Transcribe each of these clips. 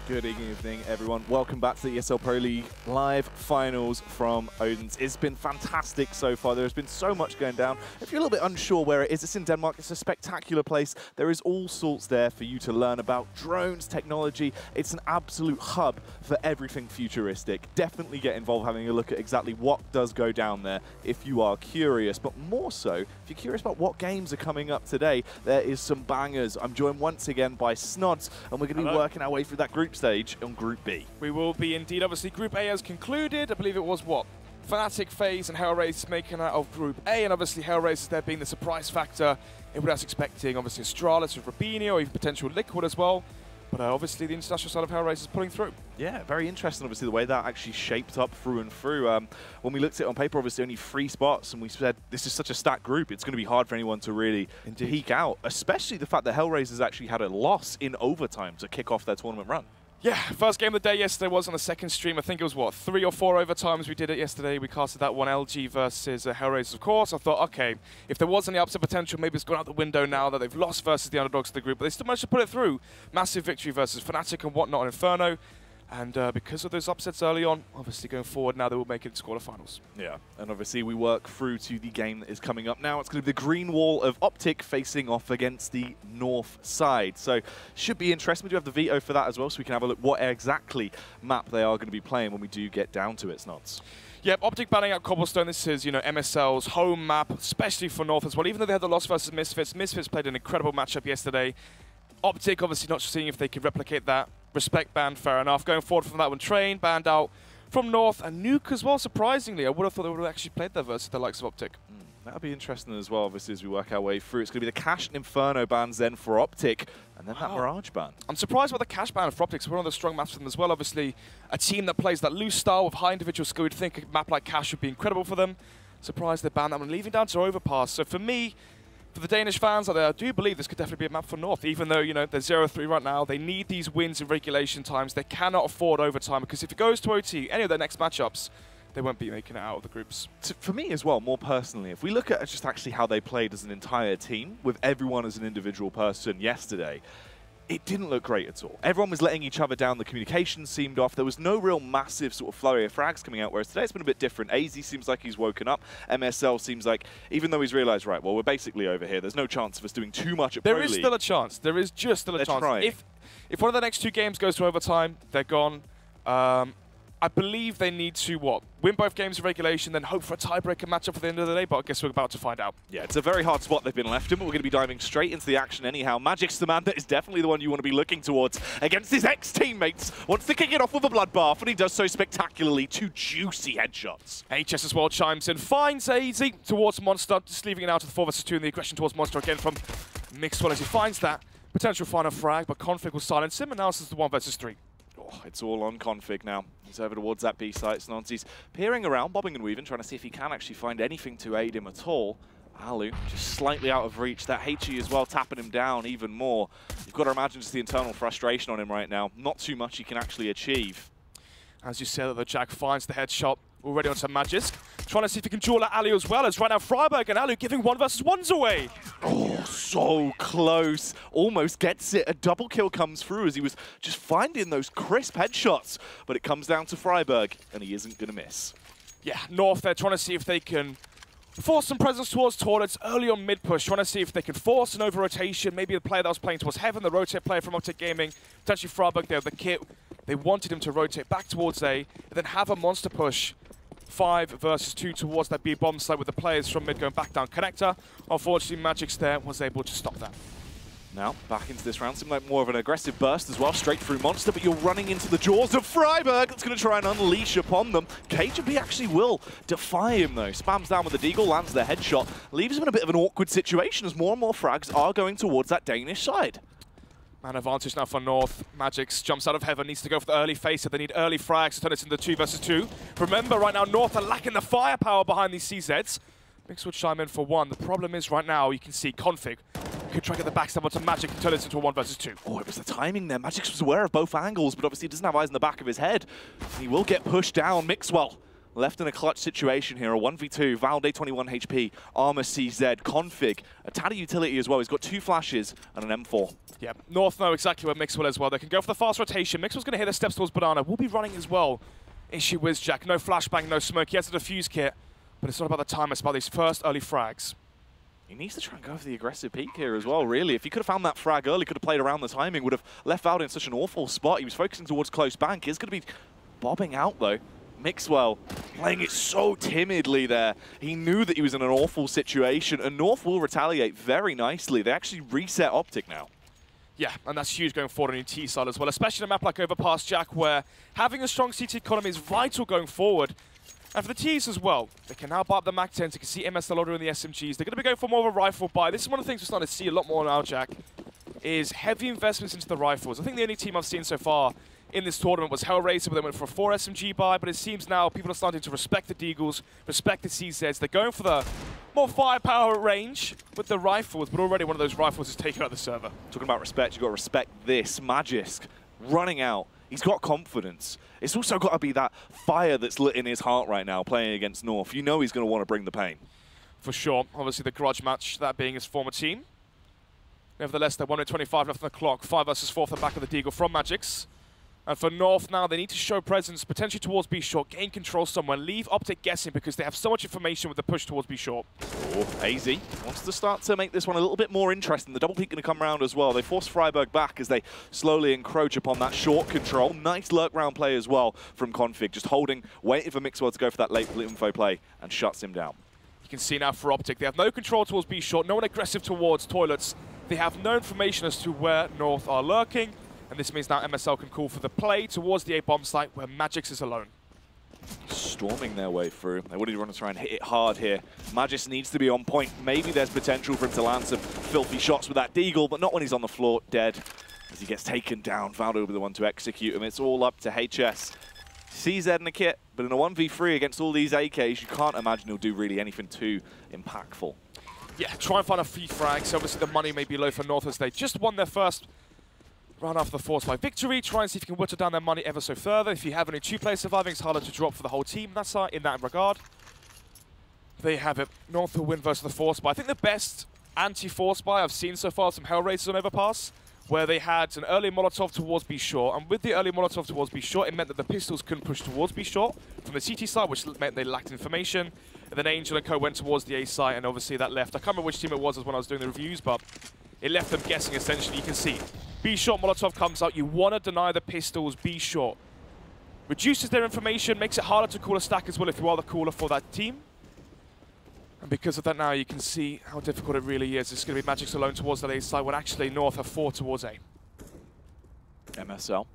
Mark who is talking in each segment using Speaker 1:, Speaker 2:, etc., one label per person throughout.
Speaker 1: Good evening, everyone. Welcome back to the ESL Pro League live finals from Odense. It's been fantastic so far. There's been so much going down. If you're a little bit unsure where it is, it's in Denmark. It's a spectacular place. There is all sorts there for you to learn about drones, technology. It's an absolute hub for everything futuristic. Definitely get involved having a look at exactly what does go down there if you are curious. But more so, if you're curious about what games are coming up today, there is some bangers. I'm joined once again by Snods, and we're going to be working our way through that group stage on Group B.
Speaker 2: We will be indeed. Obviously, Group A has concluded. I believe it was what? Fnatic, FaZe, and Hellraisers making out of Group A, and obviously Hellraisers there being the surprise factor. Everyone else expecting obviously Astralis with Rabini or even potential Liquid as well. But obviously the international side of Hellraisers pulling through. Yeah,
Speaker 1: very interesting, obviously, the way that actually shaped up through and through. When we looked at it on paper, obviously only 3 spots, and we said this is such a stacked group, it's going to be hard for anyone to really peek out, especially the fact that Hellraisers actually had a loss in overtime to kick off their tournament run.
Speaker 2: Yeah, first game of the day yesterday was on the second stream. I think it was, what, 3 or 4 overtimes we did it yesterday. We casted that one, LG versus Hellraisers, of course. I thought, okay, if there was any upset potential, maybe it's gone out the window now that they've lost versus the underdogs of the group. But they still managed to put it through. Massive victory versus Fnatic and whatnot on Inferno. And because of those upsets early on, obviously going forward now they will make it to quarterfinals.
Speaker 1: Yeah, and obviously we work through to the game that is coming up now. It's going to be the green wall of OpTic facing off against the north side. So should be interesting. We do have the veto for that as well, so we can have a look what exactly map they are going to be playing when we do get down to it, Snods.
Speaker 2: Yep, OpTic banning out Cobblestone. This is, MSL's home map, especially for North as well. Even though they had the loss versus Misfits, Misfits played an incredible matchup yesterday. OpTic obviously not seeing if they could replicate that. Respect ban, fair enough. Going forward from that one, Train banned out from North and Nuke as well, surprisingly. I would have thought they would have actually played there versus the likes of OpTic.
Speaker 1: That'll be interesting as well, obviously, as we work our way through. It's going to be the Cash and Inferno bans then for OpTic, and then that Mirage ban.
Speaker 2: I'm surprised by the Cash ban for OpTic, because one of the strong maps for them as well. Obviously, a team that plays that loose style with high individual skill, you'd think a map like Cash would be incredible for them. Surprised they banned that one, leaving down to Overpass. So for me, for the Danish fans out there, I do believe this could definitely be a map for North, even though, they're 0-3 right now. They need these wins in regulation times. They cannot afford overtime, because if it goes to OT, any of their next matchups, they won't be making it out of the groups.
Speaker 1: For me as well, more personally, if we look at just actually how they played as an entire team, with everyone as an individual person yesterday, it didn't look great at all. Everyone was letting each other down. The communication seemed off. There was no real massive sort of flurry of frags coming out, whereas today it's been a bit different. AZ seems like he's woken up. MSL seems like, even though he's realized, right, well, we're basically over here. There's no chance of us doing too much at Pro League.
Speaker 2: There is still a chance. There is just still a chance. If one of the next 2 games goes to overtime, they're gone. I believe they need to, win both games of regulation, then hope for a tiebreaker matchup at the end of the day, but I guess we're about to find out.
Speaker 1: Yeah, it's a very hard spot they've been left in, but we're going to be diving straight into the action anyhow. Magic's the man that is definitely the one you want to be looking towards against his ex-teammates. Wants to kick it off with a bloodbath, and he does so spectacularly. 2 juicy headshots.
Speaker 2: HS as well chimes in, finds AZ towards Monster, just leaving it out to the 4 vs 2, and the aggression towards Monster again from Mixwell as he finds that potential final frag, but Config will silence him, and now this is the 1 vs 3.
Speaker 1: It's all on Config now. He's over towards that B site. Snods, he's peering around, bobbing and weaving, trying to see if he can actually find anything to aid him at all. Alu just slightly out of reach. That HE as well, tapping him down even more. You've got to imagine just the internal frustration on him right now. Not too much he can actually achieve.
Speaker 2: As you said, the Jack finds the headshot already onto Magisk. Trying to see if he can duel at Alu as well, as right now Freiburg and Alu giving 1 vs 1s away.
Speaker 1: Oh, so close. Almost gets it. A double kill comes through as he was just finding those crisp headshots. But it comes down to Freiburg, and he isn't going to miss.
Speaker 2: Yeah, North, they're trying to see if they can force some presence towards Toilets early on mid-push, trying to see if they can force an over-rotation. Maybe the player that was playing towards Heaven, the rotate player from OpTic Gaming, potentially Freiburg there with the kit. They wanted him to rotate back towards A, and then have a monster push 5 vs 2 towards that B bomb site with the players from mid going back down connector. Unfortunately, Magic's there was able to stop that.
Speaker 1: Now, back into this round, seemed like more of an aggressive burst as well, straight through Monster, but you're running into the jaws of Freiburg. That's going to try and unleash upon them. KGB actually will defy him, though. Spams down with the Deagle, lands the headshot, leaves him in a bit of an awkward situation as more and more frags are going towards that Danish side.
Speaker 2: Man advantage now for North. Magix jumps out of Heaven, needs to go for the early facer. They need early frags to turn it into 2 vs 2. Remember, right now, North are lacking the firepower behind these CZs. Mix would chime in for 1. The problem is, right now, you can see Config could try to get the backstab onto Magic and turn it into a 1 vs 2.
Speaker 1: Oh, it was the timing there. Magix was aware of both angles, but obviously he doesn't have eyes in the back of his head. He will get pushed down. Mixwell left in a clutch situation here, a 1v2, Valde 21 HP, Armor CZ, Config, a Taddy utility as well. He's got 2 flashes and an M4.
Speaker 2: Yeah, North know exactly where Mixwell is well. They can go for the fast rotation. Mixwell's going to hit the steps towards Banana. Will be running as well. Issue with Jack. No flashbang, no smoke. He has a defuse kit, but it's not about the time. It's about these first early frags.
Speaker 1: He needs to try and go for the aggressive peak here as well, really. If he could have found that frag early, could have played around the timing, would have left Valdo in such an awful spot. He was focusing towards close bank. He's going to be bobbing out, though. Mixwell playing it so timidly there. He knew that he was in an awful situation, and North will retaliate very nicely. They actually reset OpTic now.
Speaker 2: Yeah, and that's huge going forward on your T side as well, especially in a map like Overpass, Jack, where having a strong CT economy is vital going forward. And for the Ts as well, they can now buy up the MAC-10s. You can see MSL ordering the SMGs. They're going to be going for more of a rifle buy. This is one of the things we're starting to see a lot more now, Jack, is heavy investments into the rifles. I think the only team I've seen so far in this tournament was Hellraiser, but they went for a 4 SMG buy, but it seems now people are starting to respect the Deagles, respect the CZs. They're going for the more firepower range with the rifles, but already one of those rifles is taken out the server.
Speaker 1: Talking about respect, you've got to respect this. Magisk running out. He's got confidence. It's also got to be that fire that's lit in his heart right now playing against North. You know he's going to want to bring the pain. For
Speaker 2: sure. Obviously the grudge match, that being his former team. Nevertheless, they're 1 minute 25 left on the clock. 5 versus 4 at the back of the Deagle from Magix. And for North now, they need to show presence, potentially towards B short, gain control somewhere, leave OpTic guessing because they have so much information with the push towards B short.
Speaker 1: Oh, AZ wants to start to make this one a little bit more interesting. The double peak going to come around as well. They force Freiburg back as they slowly encroach upon that short control. Nice lurk round play as well from Config, just holding, waiting for Mixwell to go for that late info play and shuts him down.
Speaker 2: You can see now for OpTic, they have no control towards B short, no one aggressive towards toilets. They have no information as to where North are lurking. And this means now MSL can call for the play towards the A-bomb site where Magix is alone.
Speaker 1: Storming their way through. They would want to try and hit it hard here. Magix needs to be on point. Maybe there's potential for him to land some filthy shots with that Deagle, but not when he's on the floor dead. As he gets taken down, Valdo will be the one to execute him. It's all up to HS. CZ in the kit, but in a 1v3 against all these AKs, you can't imagine he'll do really anything too impactful.
Speaker 2: Yeah, try and find a free frag. So obviously the money may be low for North as they just won their first round after the force by victory. Try and see if you can whittle down their money ever so further. If you have only 2 players surviving, it's harder to drop for the whole team. That's in that regard. There you have it. North will win versus the force buy. I think the best anti-force buy I've seen so far is some Hellraisers on Overpass, where they had an early Molotov towards B short, and with the early Molotov towards B short, it meant that the pistols couldn't push towards B short from the CT side, which meant they lacked information. And then Angel and Co went towards the A site, and obviously that left. I can't remember which team it was when I was doing the reviews, but it left them guessing essentially. You can see B short Molotov comes out. You want to deny the pistols B short. Reduces their information, makes it harder to call a stack as well if you are the caller for that team. And because of that now, you can see how difficult it really is. It's going to be Magix alone towards that A side when actually North have 4 towards A.
Speaker 1: MSL.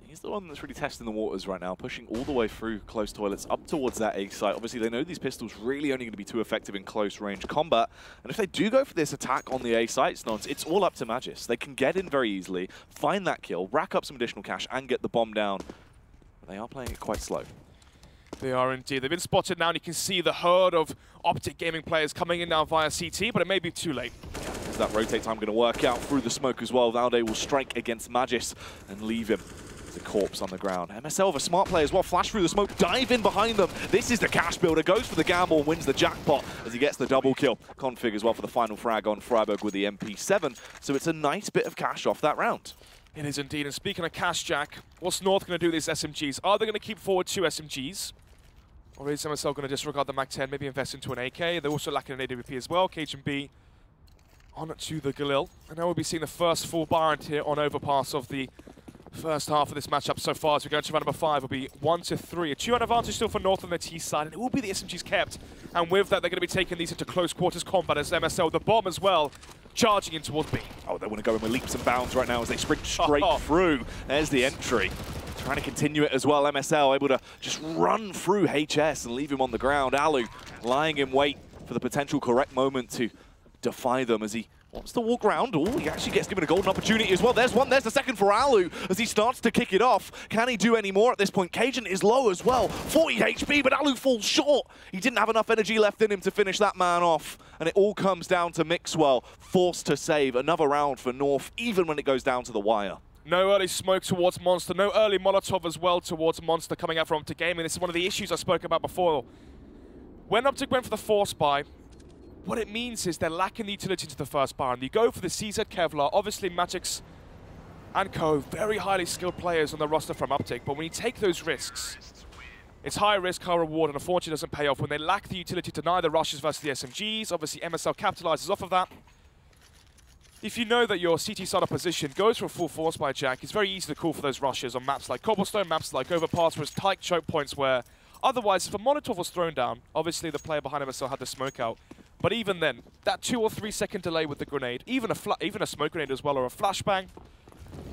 Speaker 1: He's the one that's really testing the waters right now, pushing all the way through close toilets up towards that A site. Obviously, they know these pistols really only going to be too effective in close range combat. And if they do go for this attack on the A site, it's all up to Magis. They can get in very easily, find that kill, rack up some additional cash, and get the bomb down. But they are playing it quite slow.
Speaker 2: They are indeed. They've been spotted now, and you can see the herd of OpTic gaming players coming in now via CT, but it may be too late.
Speaker 1: Is that rotate time going to work out through the smoke as well? Valde will strike against Magis and leave him the corpse on the ground. MSL, a smart play as well, flash through the smoke, dive in behind them. This is the cash builder, goes for the gamble and wins the jackpot as he gets the double kill. Config as well for the final frag on Freiburg with the MP7. So it's a nice bit of cash off that round.
Speaker 2: It is indeed. And speaking of cash, Jack, what's North going to do with these SMGs? Are they going to keep forward 2 SMGs? Or is MSL going to disregard the MAC-10, maybe invest into an AK? They're also lacking an AWP as well. Cajun B on to the Galil. And now we'll be seeing the first full Barrett here on Overpass of the first half of this matchup so far. As we go into round number 5, it'll be 1-3. A 2-1 advantage still for North on their T side, and it will be the SMGs kept. And with that, they're going to be taking these into close quarters combat as MSL, the bomb as well, charging in towards B.
Speaker 1: Oh, they want to go in with leaps and bounds right now as they sprint straight through. There's the entry. Trying to continue it as well. MSL able to just run through HS and leave him on the ground. Alu lying in wait for the potential correct moment to defy them as he wants to walk around. Oh, he actually gets given a golden opportunity as well. There's one, there's the second for Alu as he starts to kick it off. Can he do any more at this point? Cajun is low as well, 40 HP, but Alu falls short. He didn't have enough energy left in him to finish that man off. And it all comes down to Mixwell, forced to save. Another round for North, even when it goes down to the wire.
Speaker 2: No early smoke towards Monster, no early Molotov as well towards Monster coming out from OpTic Gaming. This is one of the issues I spoke about before. When OpTic went for the force buy, what it means is they're lacking the utility into the first Baron. You go for the CZ Kevlar, obviously Magic's and co, very highly skilled players on the roster from OpTic, but when you take those risks, it's high risk, high reward, and unfortunately doesn't pay off when they lack the utility to deny the rushes versus the SMGs. Obviously MSL capitalizes off of that. If you know that your CT side opposition goes for a full force by Jack, it's very easy to call for those rushes on maps like Cobblestone, maps like Overpass, where it's tight choke points where otherwise if a Molotov was thrown down, obviously the player behind MSL had the smoke out. But even then, that 2 or 3 second delay with the grenade, even a smoke grenade as well, or a flashbang,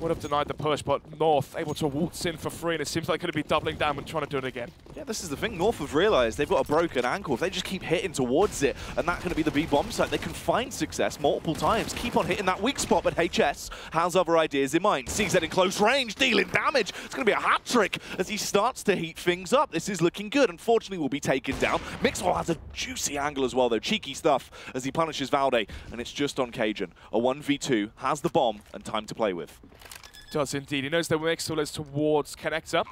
Speaker 2: would have denied the push, but North able to waltz in for free, and it seems like going to be doubling down and trying to do it again. Yeah,
Speaker 1: this is the thing. North have realized they've got a broken ankle. If they just keep hitting towards it, and that's going to be the B bomb site, they can find success multiple times. Keep on hitting that weak spot, but HS has other ideas in mind. CZ in close range, dealing damage. It's going to be a hat trick as he starts to heat things up. This is looking good. Unfortunately, will be taken down. Mixwell has a juicy angle as well, though. Cheeky stuff as he punishes Valde, and it's just on Cajun. A 1v2, has the bomb, and time to play with.
Speaker 2: Does indeed. He knows the Mixwell is towards Connector.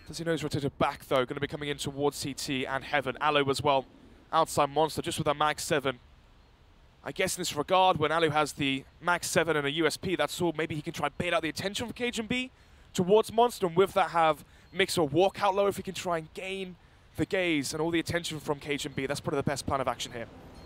Speaker 2: Does he know he's rotated back, though? Going to be coming in towards CT and Heaven. Alu as well. Outside Monster, just with a Mag 7. I guess in this regard, when Alu has the Mag 7 and a USP, that's all. Maybe he can try and bait out the attention from Cajun B towards Monster, and with that have Mixwell walk out low if he can try and gain the gaze and all the attention from Cajun B. That's probably the best plan of action here.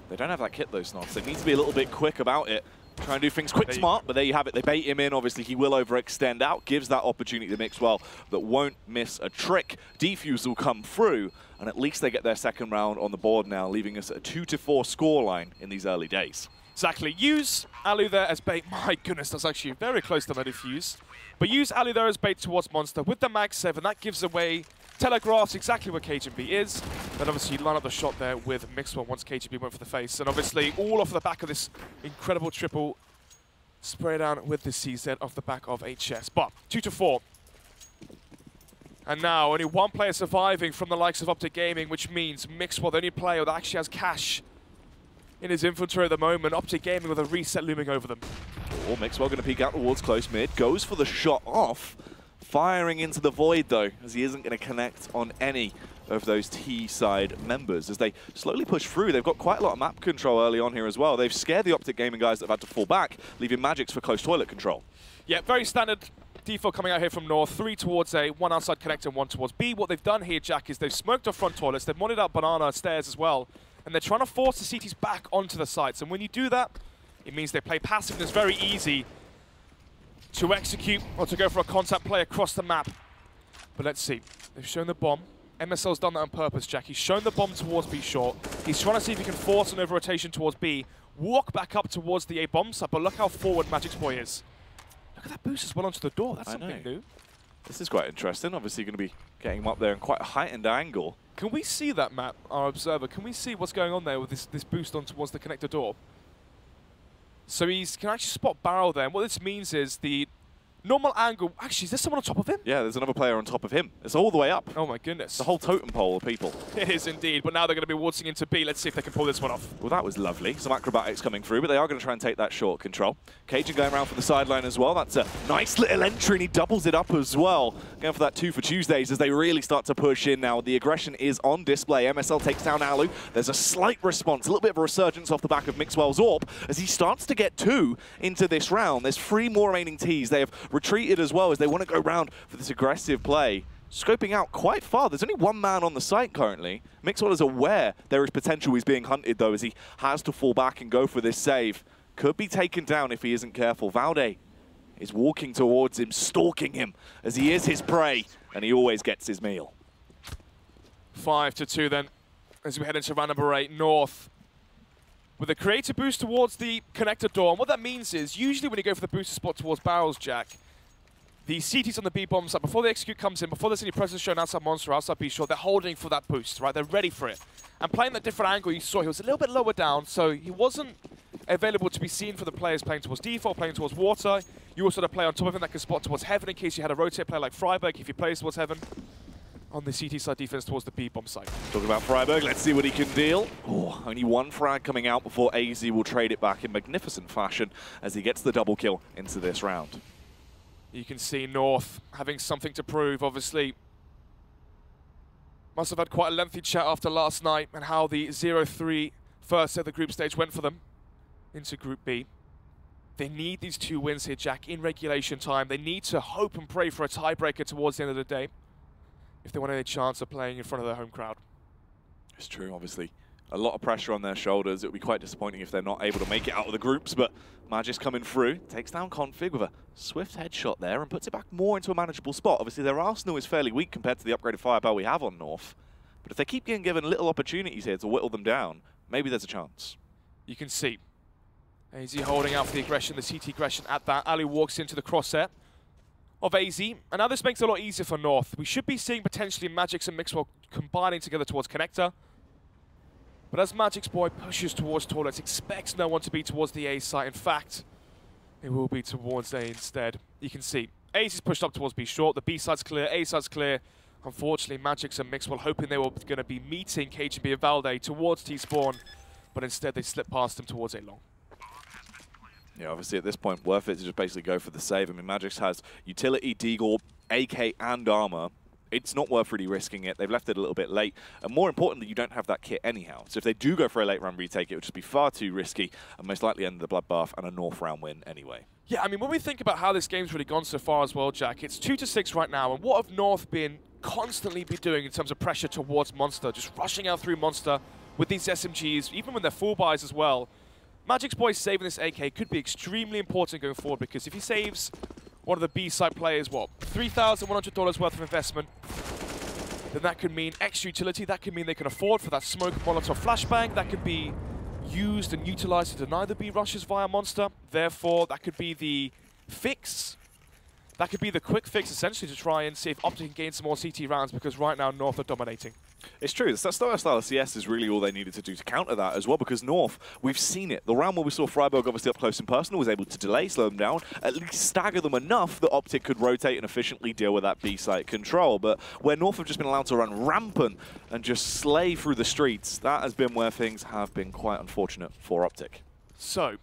Speaker 1: They don't have that kit, though, Snobs. They need to be a little bit quick about it. Try and do things quick, smart, but there you have it. They bait him in. Obviously, he will overextend out, gives that opportunity to Mixwell that won't miss a trick. Defuse will come through, and at least they get their second round on the board now, leaving us at a 2-4 scoreline in these early days.
Speaker 2: Exactly. Use Alu there as bait. My goodness, that's actually very close to my defuse. But use Alu there as bait towards Monster with the Mag 7. That gives away, telegraphs exactly where Cajun B is. Then obviously you line up the shot there with Mixwell once Cajun B went for the face. And obviously all off the back of this incredible triple spray down with the CZ off the back of HS. But 2-4. And now only one player surviving from the likes of OpTic Gaming, which means Mixwell, the only player that actually has cash in his inventory at the moment. OpTic Gaming with a reset looming over them.
Speaker 1: Oh, Mixwell going to peek out towards close mid. Goes for the shot off. Firing into the void, though, as he isn't going to connect on any of those T-side members. As they slowly push through, they've got quite a lot of map control early on here as well. They've scared the OpTic Gaming guys that have had to fall back, leaving Magix for close toilet control. Yeah,
Speaker 2: very standard default coming out here from North. 3 towards A, 1 outside connector, and 1 towards B. What they've done here, Jack, is they've smoked off front toilets. They've modded out banana stairs as well. And they're trying to force the CTs back onto the sites. And when you do that, it means they play passive, and it's very easy to execute or to go for a contact play across the map. But let's see. They've shown the bomb. MSL's done that on purpose, Jack. He's shown the bomb towards B short. He's trying to see if he can force an over-rotation towards B, walk back up towards the A bomb site, but look how forward Magic's boy is. Look at that boost as well onto the door. That's something new.
Speaker 1: This is quite interesting. Obviously going to be getting him up there in quite a heightened angle.
Speaker 2: Can we see that map, our observer? Can we see what's going on there with this boost on towards the connector door? So he can actually spot barrel there. And what this means is the normal angle. Actually, is there someone on top of him?
Speaker 1: Yeah, there's another player on top of him. It's all the way up.
Speaker 2: Oh my goodness.
Speaker 1: The whole totem pole of people.
Speaker 2: It is indeed. But now they're going to be waltzing into B. Let's see if they can pull this one off.
Speaker 1: Well, that was lovely. Some acrobatics coming through, but they are going to try and take that short control. Cajun going around for the sideline as well. That's a nice little entry, and he doubles it up as well. Going for that 2 for Tuesdays as they really start to push in now. The aggression is on display. MSL takes down Alu. There's a slight response, a little bit of a resurgence off the back of Mixwell's AWP as he starts to get 2 into this round. There's 3 more remaining Ts. They have retreated as well as they want to go round for this aggressive play. Scoping out quite far. There's only 1 man on the site currently. Mixwell is aware there is potential he's being hunted, though, as he has to fall back and go for this save. Could be taken down if he isn't careful. Valde is walking towards him, stalking him, as he is his prey, and he always gets his meal.
Speaker 2: 5-2 then, as we head into round number 8, North. With a creative boost towards the connector door. And what that means is, usually when you go for the booster spot towards barrels, Jack, the CTs on the B bomb site, before the execute comes in, before there's any presence shown outside Monster, outside B short, they're holding for that boost, right? They're ready for it. And playing that different angle, you saw he was a little bit lower down, so he wasn't available to be seen for the players playing towards default, playing towards water. You also had a player on top of him that could spot towards heaven in case you had a rotate player like Freiburg if he plays towards heaven. On the CT side defense towards the B bomb site.
Speaker 1: Talking about Freiburg, let's see what he can deal. Oh, only 1 frag coming out before AZ will trade it back in magnificent fashion as he gets the double kill into this round.
Speaker 2: You can see North having something to prove, obviously. Must have had quite a lengthy chat after last night and how the 0-3 First of the group stage went for them into Group B. They need these 2 wins here, Jack, in regulation time. They need to hope and pray for a tiebreaker towards the end of the day if they want any chance of playing in front of their home crowd.
Speaker 1: It's true, obviously. A lot of pressure on their shoulders. It would be quite disappointing if they're not able to make it out of the groups, but Magic's coming through, takes down Config with a swift headshot there and puts it back more into a manageable spot. Obviously, their arsenal is fairly weak compared to the upgraded firepower we have on North, but if they keep getting given little opportunities here to whittle them down, maybe there's a chance.
Speaker 2: You can see AZ holding out for the aggression, the CT aggression at that. Ali walks into the crosshair of AZ, and now this makes it a lot easier for North. We should be seeing potentially Magix and Mixwell combining together towards Connector. But as Magic's boy pushes towards Toilets, expects no one to be towards the A site. In fact, it will be towards A instead. You can see AZ is pushed up towards B short, the B side's clear, A side's clear. Unfortunately, Magix and Mixwell hoping they were going to be meeting KGB and Valde towards T-spawn, but instead they slip past them towards A long.
Speaker 1: Yeah, obviously at this point, worth it to just basically go for the save. I mean, Magix has utility, Deagle, AK, and armor. It's not worth really risking it. They've left it a little bit late. And more importantly, you don't have that kit anyhow. So if they do go for a late round retake, it would just be far too risky and most likely end the bloodbath and a North round win anyway.
Speaker 2: Yeah, I mean, when we think about how this game's really gone so far as well, Jack, it's 2-6 right now. And what have North been constantly doing in terms of pressure towards Monster, just rushing out through Monster with these SMGs, even when they're full buys as well. Magic's boy saving this AK could be extremely important going forward, because if he saves one of the B-side players, what, $3,100 worth of investment, then that could mean extra utility. That could mean they can afford for that smoke Molotov flashbang. That could be used and utilized to deny the B rushes via Monster. Therefore, that could be the fix. That could be the quick fix, essentially, to try and see if OpTic can gain some more CT rounds, because right now North are dominating.
Speaker 1: It's true. That style of CS is really all they needed to do to counter that as well, because North, we've seen it. The round where we saw Freiburg obviously up close and personal was able to delay, slow them down, at least stagger them enough that OpTic could rotate and efficiently deal with that B-site control. But where North have just been allowed to run rampant and just slay through the streets, that has been where things have been quite unfortunate for OpTic.
Speaker 2: So,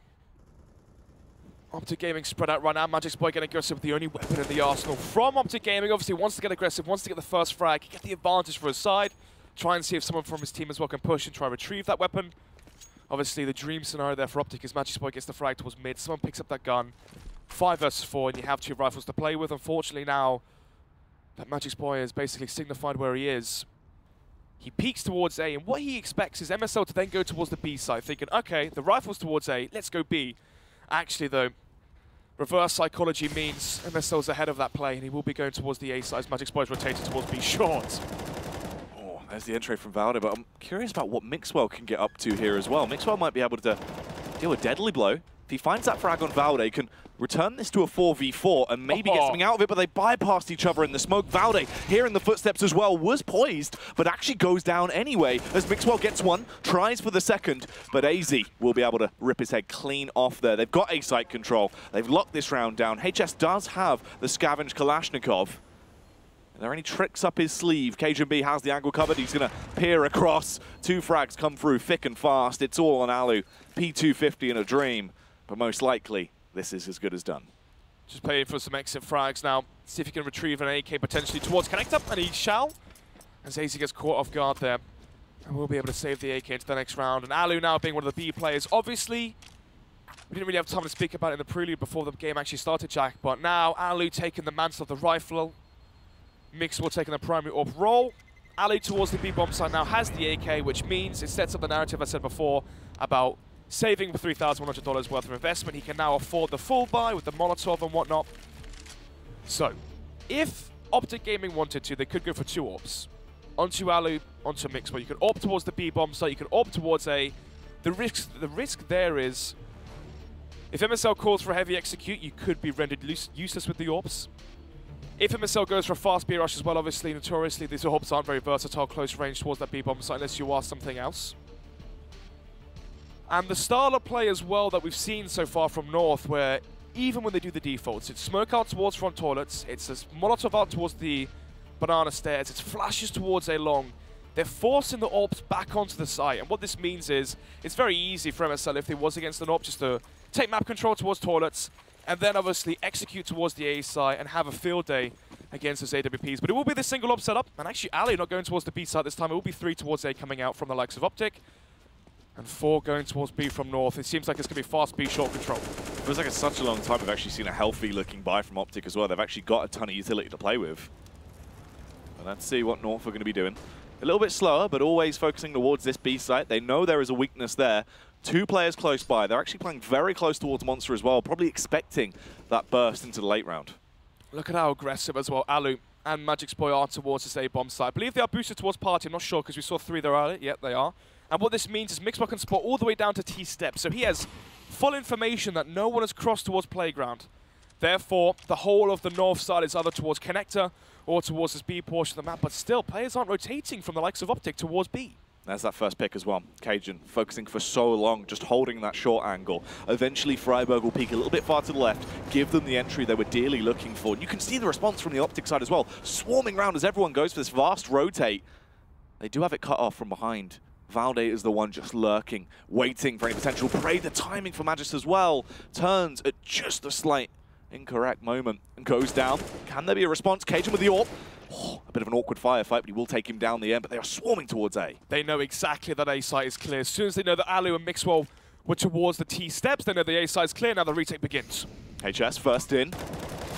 Speaker 2: OpTic Gaming spread out right now. Magic's boy getting aggressive with the only weapon in the arsenal from OpTic Gaming. Obviously wants to get aggressive, wants to get the first frag, get the advantage for his side, try and see if someone from his team as well can push and try and retrieve that weapon. Obviously the dream scenario there for OpTic is Magic's boy gets the frag towards mid, someone picks up that gun, 5 versus 4, and you have 2 rifles to play with. Unfortunately now, that Magic's boy has basically signified where he is. He peeks towards A, and what he expects is MSL to then go towards the B side, thinking, okay, the rifle's towards A, let's go B. Actually, though, reverse psychology means MSL's ahead of that play, and he will be going towards the A side as Magic's boy is rotated towards B short.
Speaker 1: Oh, there's the entry from Valde, but I'm curious about what Mixwell can get up to here as well. Mixwell might be able to deal a deadly blow. If he finds that frag on Valde, he can return this to a 4v4 and maybe get something out of it, but they bypassed each other in the smoke. Valde, hearing the footsteps as well, was poised, but actually goes down anyway as Mixwell gets one, tries for the second, but AZ will be able to rip his head clean off there. They've got A-site control. They've locked this round down. HS does have the scavenged Kalashnikov. Are there any tricks up his sleeve? KGB has the angle covered. He's going to peer across. 2 frags come through thick and fast. It's all on Alu. P250 in a dream, but most likely this is as good as done.
Speaker 2: Just playing for some exit frags now. See if he can retrieve an AK potentially towards Connector, and he shall. As AZ gets caught off guard there. And we'll be able to save the AK into the next round. And Alu now being one of the B players. Obviously, we didn't really have time to speak about it in the prelude before the game actually started, Jack. But now Alu taking the mantle of the rifle. Mixwell taking the primary AWP role. Alu towards the B bomb site now has the AK, which means it sets up the narrative I said before about saving the $3,100 worth of investment. He can now afford the full buy with the Molotov and whatnot. So, if OpTic Gaming wanted to, they could go for 2 AWPs. Onto Alu, onto Mixwell. You could AWP towards the B bomb site, you could AWP towards A. The risk there is, if MSL calls for a heavy execute, you could be rendered useless with the AWPs. If MSL goes for a fast B rush as well, obviously, notoriously, these AWPs aren't very versatile close range towards that B bomb site unless you are something else. And the style of play as well that we've seen so far from North, where even when they do the defaults, it's smoke out towards front toilets, it's a Molotov out towards the banana stairs, it's flashes towards A long. They're forcing the AWPs back onto the site, and what this means is, it's very easy for MSL if they was against an AWP just to take map control towards toilets, and then obviously execute towards the A site and have a field day against those AWPs. But it will be the single AWP setup, and actually Ali not going towards the B site this time, it will be 3 towards A coming out from the likes of OpTic. And 4 going towards B from North. It seems like it's going to be fast B short control.
Speaker 1: Feels like it's such a long time we've actually seen a healthy looking buy from OpTic as well. They've actually got a ton of utility to play with. And let's see what North are going to be doing. A little bit slower, but always focusing towards this B site. They know there is a weakness there. 2 players close by. They're actually playing very close towards Monster as well, probably expecting that burst into the late round.
Speaker 2: Look at how aggressive as well Alu and Magic's Boy are towards this A-bomb site. I believe they are boosted towards Party. I'm not sure because we saw 3 there earlier. Yep, they are. And what this means is Mixwell can spot all the way down to T steps. So he has full information that no one has crossed towards Playground. Therefore, the whole of the north side is either towards Connector or towards this B portion of the map. But still, players aren't rotating from the likes of OpTic towards B.
Speaker 1: There's that first pick as well. Cajun focusing for so long, just holding that short angle. Eventually, Freiburg will peek a little bit far to the left, give them the entry they were dearly looking for. And you can see the response from the OpTic side as well, swarming around as everyone goes for this vast rotate. They do have it cut off from behind. Valde is the one just lurking, waiting for any potential prey. The timing for Magis as well turns at just a slight incorrect moment and goes down. Can there be a response? Cajun with the AWP. Oh, a bit of an awkward firefight, but he will take him down the end, but they are swarming towards A. They
Speaker 2: know exactly that A site is clear. As soon as they know that Alu and Mixwell were towards the T steps, they know the A site is clear. Now the retake begins.
Speaker 1: HS first in.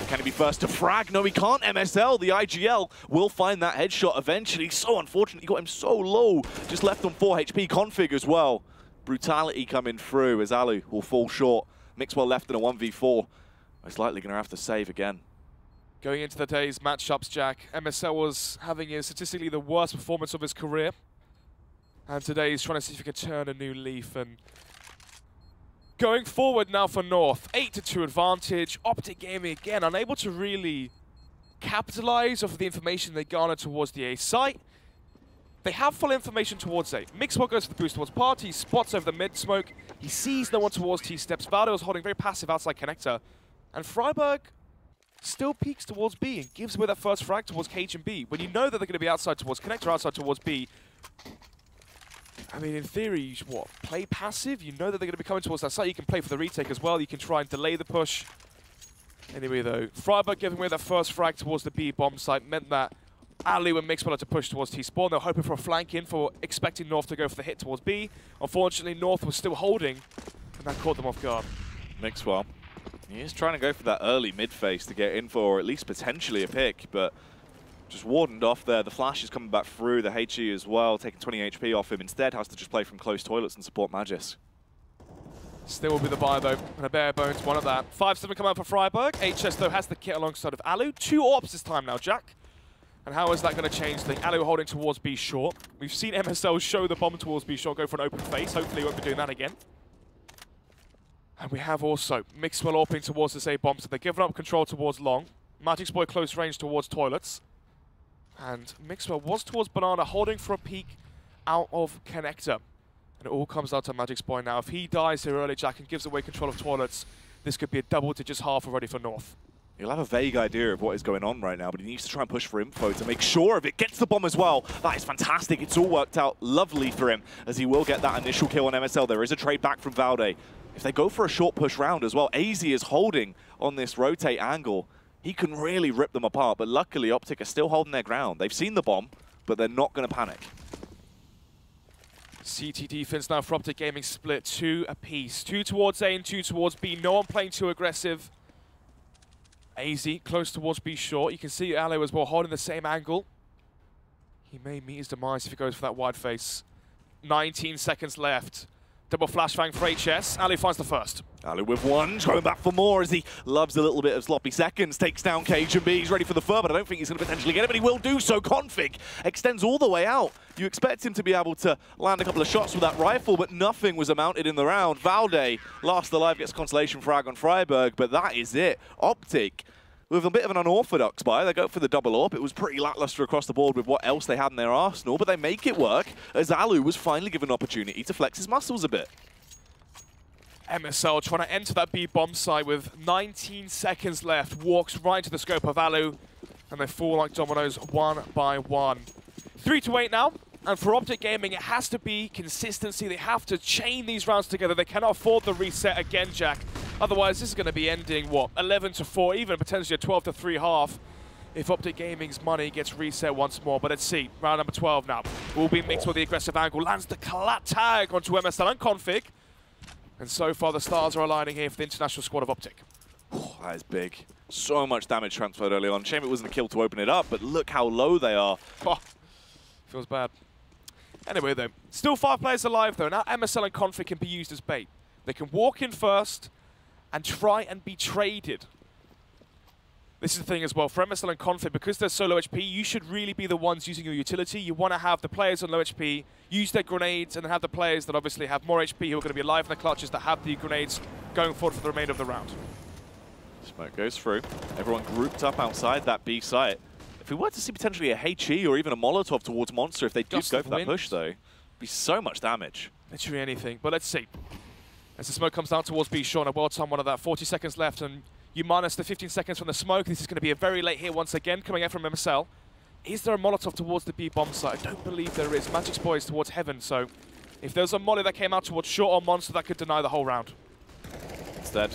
Speaker 1: Can he be first to frag? No, he can't. MSL, the IGL, will find that headshot eventually. So unfortunate, he got him so low. Just left on 4 HP. Config as well. Brutality coming through as Alu will fall short. Mixwell left in a 1v4. Most likely going to have to save again.
Speaker 2: Going into the day's matchups, Jack, MSL was having statistically the worst performance of his career. And today he's trying to see if he can turn a new leaf. And going forward now for North, 8-2 advantage. OpTic Gaming again, unable to really capitalize off of the information they garner towards the A site. They have full information towards A. Mixwell goes for the boost towards Party, he spots over the mid smoke. He sees no one towards T steps. Valdo is holding very passive outside Connector. And Freiburg still peeks towards B and gives away that first frag towards Cajun B. When you know that they're going to be outside towards Connector, outside towards B, I mean, in theory, you should, what, play passive? You know that they're going to be coming towards that site. You can play for the retake as well. You can try and delay the push. Anyway, though, Freiburg giving away that first frag towards the B bomb site meant that Ali and Mixwell had to push towards T-spawn. They were hoping for a flank in, for expecting North to go for the hit towards B. Unfortunately, North was still holding, and that caught them off guard.
Speaker 1: Mixwell, he is trying to go for that early mid phase to get in for at least potentially a pick, but just wardened off there. The flash is coming back through, the HE as well, taking 20 HP off him. Instead, has to just play from close toilets and support Magis.
Speaker 2: Still will be the buy, though, and a bare bones one of that. 5-7 come out for Freiburg. HS, though, has the kit alongside of Alu. 2 AWPs this time now, Jack. And how is that going to change things? Alu holding towards B short. We've seen MSL show the bomb towards B short, go for an open face. Hopefully he won't be doing that again. And we have also Mixwell AWPing towards this A bomb, so they're giving up control towards long. Magic's Boy close range towards toilets. And Mixwell was towards Banana, holding for a peek out of Connector. And it all comes down to Magic's Boy now. If he dies here early, Jack, and gives away control of toilets, this could be a double digits half already for North.
Speaker 1: He'll have a vague idea of what is going on right now, but he needs to try and push for info to make sure of it. Gets the bomb as well. That is fantastic. It's all worked out lovely for him, as he will get that initial kill on MSL. There is a trade back from Valde. If they go for a short push round as well, AZ is holding on this rotate angle. He can really rip them apart, but luckily OpTic are still holding their ground. They've seen the bomb, but they're not going to panic.
Speaker 2: CT defense now for OpTic Gaming split 2 apiece. 2 towards A and 2 towards B. No one playing too aggressive. AZ close towards B short. You can see Alu as well holding the same angle. He may meet his demise if he goes for that wide face. 19 seconds left. Double flashbang for HS. Alu finds the first.
Speaker 1: Alu with one, going back for more as he loves a little bit of sloppy seconds. Takes down Cajun B. He's ready for the third, but I don't think he's going to potentially get it, but he will do so. Config extends all the way out. You expect him to be able to land a couple of shots with that rifle, but nothing was amounted in the round. Valde, last alive, gets consolation frag on Freiburg, but that is it. OpTic, with a bit of an unorthodox buy, they go for the double AWP. It was pretty lackluster across the board with what else they had in their arsenal, but they make it work as Alu was finally given an opportunity to flex his muscles a bit.
Speaker 2: MSL trying to enter that B bomb site with 19 seconds left, walks right into the scope of Alu, and they fall like dominoes one by one. 3-8 now, and for OpTic Gaming, it has to be consistency. They have to chain these rounds together. They cannot afford the reset again, Jack. Otherwise, this is going to be ending, what, 11-4, even potentially a 12-3 half. if OpTic Gaming's money gets reset once more. But let's see, round number 12 now. Will be mixed with the aggressive angle, lands the collat tag onto MSL and Config. And so far the stars are aligning here for the international squad of OpTic.
Speaker 1: Oh, that is big. So much damage transferred early on. Shame it wasn't a kill to open it up, but look how low they are.
Speaker 2: Oh, feels bad. Anyway though, still 5 players alive though. Now MSL and Config can be used as bait. They can walk in first and try and be traded. This is the thing as well, for MSL and Config, because they're so low HP, you should really be the ones using your utility. You want to have the players on low HP use their grenades, and then have the players that obviously have more HP who are going to be alive in the clutches that have the grenades going forward for the remainder of the round.
Speaker 1: Smoke goes through. Everyone grouped up outside that B site. If we were to see potentially a HE or even a Molotov towards Monster, if they do go for that push though, it'd be so much damage.
Speaker 2: Literally anything, but let's see. As the smoke comes down towards B, Sean, a well-timed one of that, 40 seconds left, and you minus the 15 seconds from the smoke. This is going to be a very late hit once again, coming out from MSL. Is there a Molotov towards the B bomb site? I don't believe there is. Magic's boys towards Heaven, so if there's a molly that came out towards Short or Monster, that could deny the whole round.
Speaker 1: Instead,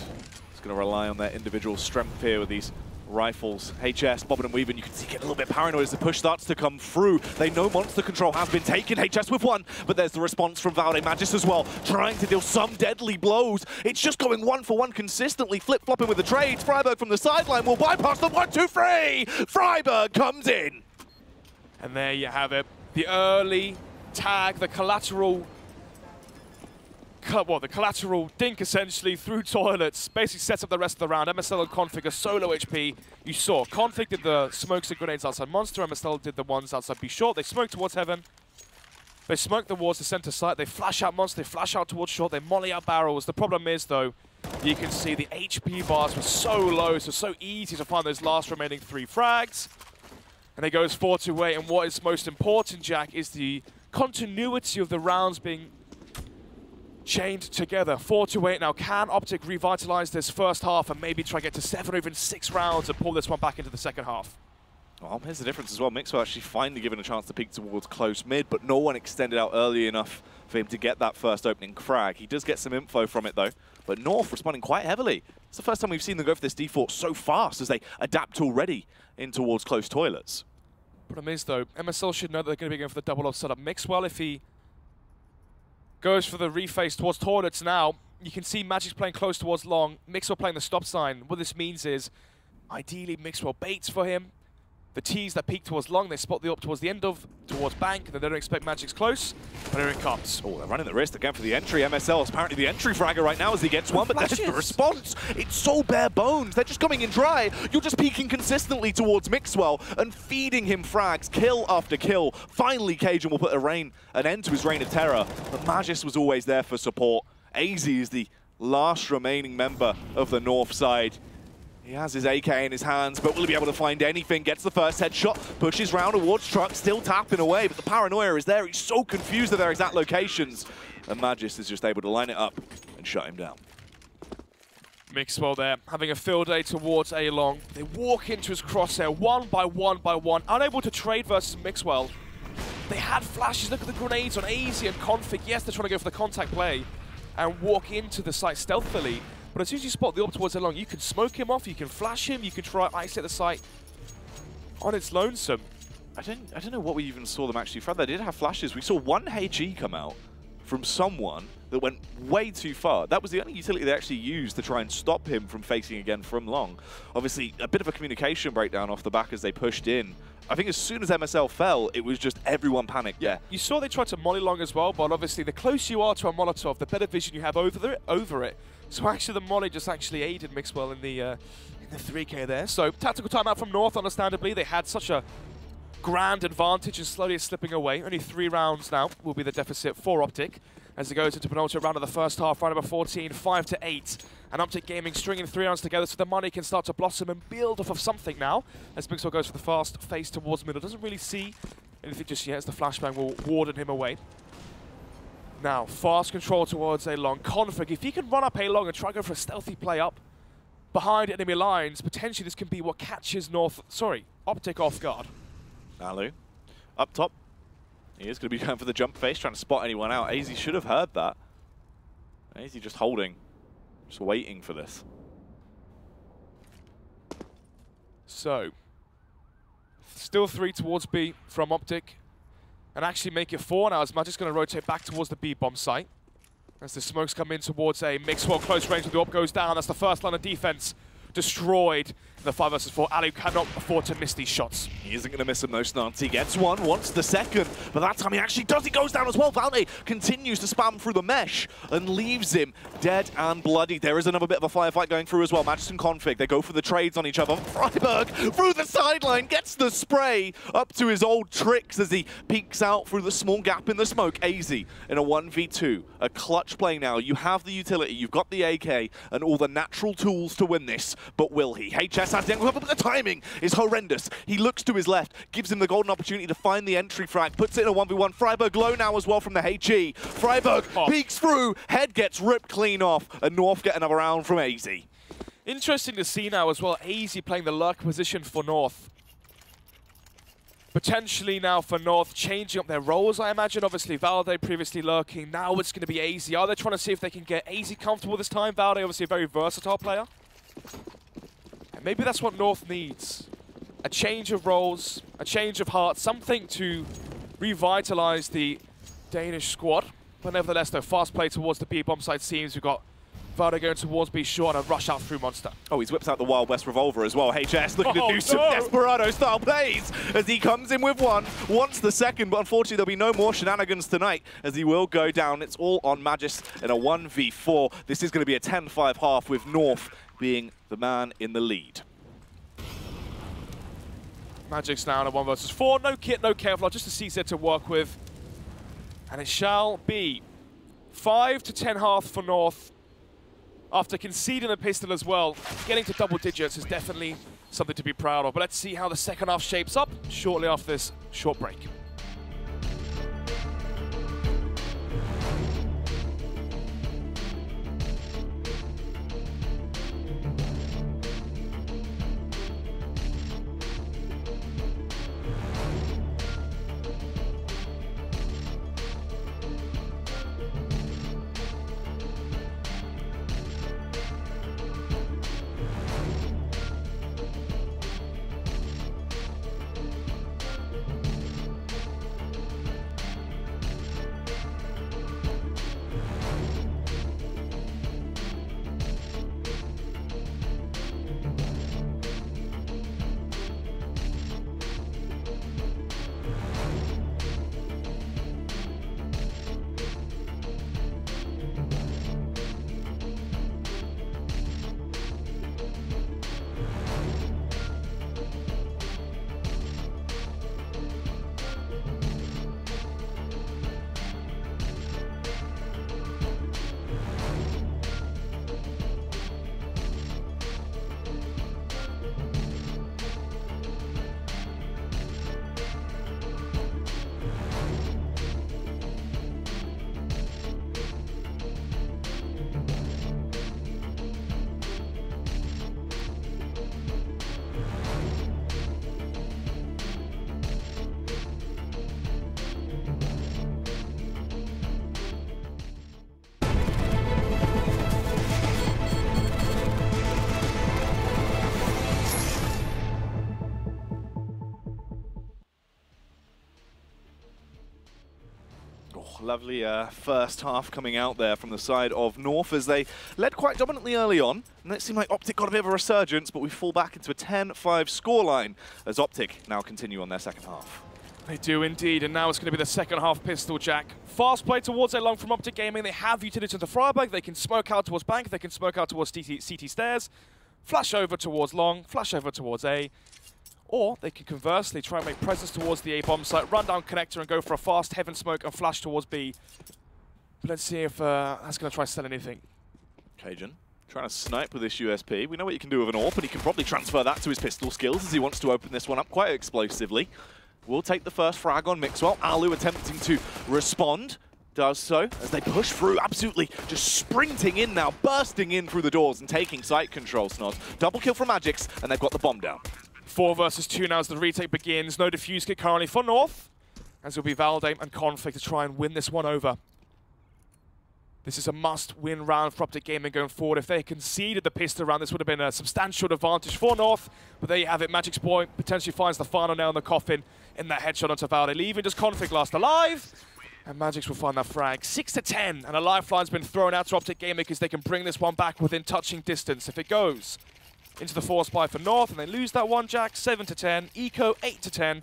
Speaker 1: it's going to rely on their individual strength here with these rifles. HS, bobbing and weaving. You can see getting a little bit paranoid as the push starts to come through. They know monster control has been taken. HS with one, but there's the response from Valde Magis as well, trying to deal some deadly blows. It's just going 1-for-1 consistently, flip-flopping with the trades. Freiburg from the sideline will bypass them. 1-2-3. Freiburg comes in.
Speaker 2: And there you have it. The early tag, the collateral dink essentially through toilets, basically sets up the rest of the round. MSL and Config are so low HP. You saw Config did the smokes and grenades outside Monster, MSL did the ones outside B Short. They smoked towards Heaven. They smoke towards the center site. They flash out Monster, they flash out towards Short, they molly out barrels. The problem is though, you can see the HP bars were so low, so easy to find those last remaining 3 frags. And it goes 4-8, and what is most important, Jack, is the continuity of the rounds being chained together. 4-8 now. Can OpTic revitalize this first half and maybe try to get to 7 or even 6 rounds and pull this one back into the second half?
Speaker 1: Well, here's the difference as well. Mixwell actually finally given a chance to peek towards close mid, but no one extended out early enough for him to get that first opening frag. He does get some info from it though, but North responding quite heavily. It's the first time we've seen them go for this default so fast as they adapt already in towards close toilets.
Speaker 2: Problem is though, MSL should know that they're going to be going for the double off setup. Mixwell, if he goes for the reface towards toilets now, you can see Magic's playing close towards long, Mixwell playing the stop sign. What this means is, ideally Mixwell baits for him. The T's that peek towards long, they spot the up towards the end of, towards bank, and they don't expect Magic's close, but here it comes.
Speaker 1: Oh, they're running the risk again for the entry. MSL is apparently the entry fragger right now as he gets one, but there's the response. It's so bare bones. They're just coming in dry. You're just peeking consistently towards Mixwell and feeding him frags, kill after kill. Finally, Cajun will put an end to his reign of terror, but Magis was always there for support. AZ is the last remaining member of the North side. He has his AK in his hands, but will he be able to find anything? Gets the first headshot, pushes round towards Truck, still tapping away, but the paranoia is there. He's so confused of their exact locations. And Magis is just able to line it up and shut him down.
Speaker 2: Mixwell there, having a field day towards A-Long. They walk into his crosshair one by one, unable to trade versus Mixwell. They had flashes, look at the grenades on AZ and Config. Yes, they're trying to go for the contact play and walk into the site stealthily. But as soon as you spot the up towards A-Long, you can smoke him off, you can flash him, you can try isolate the site on its lonesome.
Speaker 1: I don't know what we even saw them actually from. They did have flashes. We saw one HE come out from someone that went way too far. That was the only utility they actually used to try and stop him from facing again from long. Obviously, a bit of a communication breakdown off the back as they pushed in. I think as soon as MSL fell, it was just everyone panicked there.
Speaker 2: You saw they tried to molly long as well, but obviously the closer you are to a Molotov, the better vision you have over it. So actually the molly just actually aided Mixwell in the 3K there. So tactical timeout from North, understandably. They had such a grand advantage and slowly it's slipping away. Only 3 rounds now will be the deficit for OpTic as it goes into penultimate round of the first half, round number 14, 5-8. And OpTic Gaming stringing 3 rounds together so the money can start to blossom and build off of something now. As Mixwell goes for the fast face towards middle. Doesn't really see anything just yet as the flashbang will warden him away. Now, fast control towards A-Long. Config, if he can run up A-Long and try to go for a stealthy play up behind enemy lines, potentially this can be what catches OpTic off guard.
Speaker 1: Alu, up top. He is going to be going for the jump face, trying to spot anyone out. AZ should have heard that. AZ just holding, just waiting for this.
Speaker 2: So, Still 3 towards B from OpTic. And actually make it 4 now as Magic's going to rotate back towards the B bomb site. As the smokes come in towards A. Mixwell close range with the AWP goes down. That's the first line of defense destroyed. The 5 versus 4. Ali cannot afford to miss these shots.
Speaker 1: He isn't going to miss them, no Snarts. He gets one, wants the second, but that time he actually does. He goes down as well. Valde continues to spam through the mesh and leaves him dead and bloody. There is another bit of a firefight going through as well. Magic's and Config, they go for the trades on each other. Freiburg through the sideline gets the spray up to his old tricks as he peeks out through the small gap in the smoke. AZ in a 1v2, a clutch play now. You have the utility, you've got the AK and all the natural tools to win this, but will he? HS has the angle, but the timing is horrendous. He looks to his left, gives him the golden opportunity to find the entry frag, puts it in a 1v1. Freiburg low now as well from the HE. Freiburg peeks through, head gets ripped clean off, and North get another round from AZ.
Speaker 2: Interesting to see now as well, AZ playing the lurk position for North. Potentially now for North, changing up their roles, I imagine. Obviously, Valde previously lurking. Now it's going to be AZ. Are they trying to see if they can get AZ comfortable this time? Valde, obviously a very versatile player. And maybe that's what North needs. A change of roles, a change of heart, something to revitalize the Danish squad. But nevertheless, though, fast play towards the B bomb side seems. We've got Valde going towards B short and a rush out through Monster.
Speaker 1: Oh, he's whipped out the Wild West revolver as well. HS looking to do some Desperado-style plays as he comes in with one, wants the second, but unfortunately there'll be no more shenanigans tonight as he will go down. It's all on Magis in a 1v4. This is going to be a 10-5 half with North being the man in the lead.
Speaker 2: Magic's now in a 1 versus 4. No kit, no Kevlar, just a CZ to work with. And it shall be 5 to 10 half for North. After conceding a pistol as well, getting to double digits is definitely something to be proud of. But let's see how the second half shapes up shortly after this short break.
Speaker 1: Lovely first half coming out there from the side of North as they led quite dominantly early on. And it seemed like OpTic got a bit of a resurgence, but we fall back into a 10-5 scoreline as OpTic now continue on their second half.
Speaker 2: They do indeed, and now it's going to be the second half pistol jack. Fast play towards A long from OpTic Gaming. They have utility into Freiburg. They can smoke out towards Bank. They can smoke out towards CT stairs. Flash over towards long. Flash over towards A. Or they can conversely try and make presence towards the A bomb site, run down connector and go for a fast heaven smoke and flash towards B. But let's see if that's going to try to sell anything.
Speaker 1: Cajun trying to snipe with this USP. We know what you can do with an AWP, and he can probably transfer that to his pistol skills as he wants to open this one up quite explosively. We'll take the first frag on Mixwell. Alu attempting to respond. Does so as they push through, absolutely just sprinting in now, bursting in through the doors and taking site control, Snods. Double kill from Magix, and they've got the bomb down.
Speaker 2: 4 versus 2 now as the retake begins. No defuse kit currently for North, as it'll be Valde and Config to try and win this one over. This is a must-win round for OpTic Gaming going forward. If they conceded the pistol round, this would have been a substantial advantage for North. But there you have it. Magic's boy potentially finds the final nail in the coffin in that headshot onto Valde, leaving just Config last alive. And Magic's will find that frag. 6-10, and a lifeline's been thrown out to OpTic Gaming because they can bring this one back within touching distance. If it goes into the force buy for North and they lose that one, Jack, 7-10, Eco 8-10.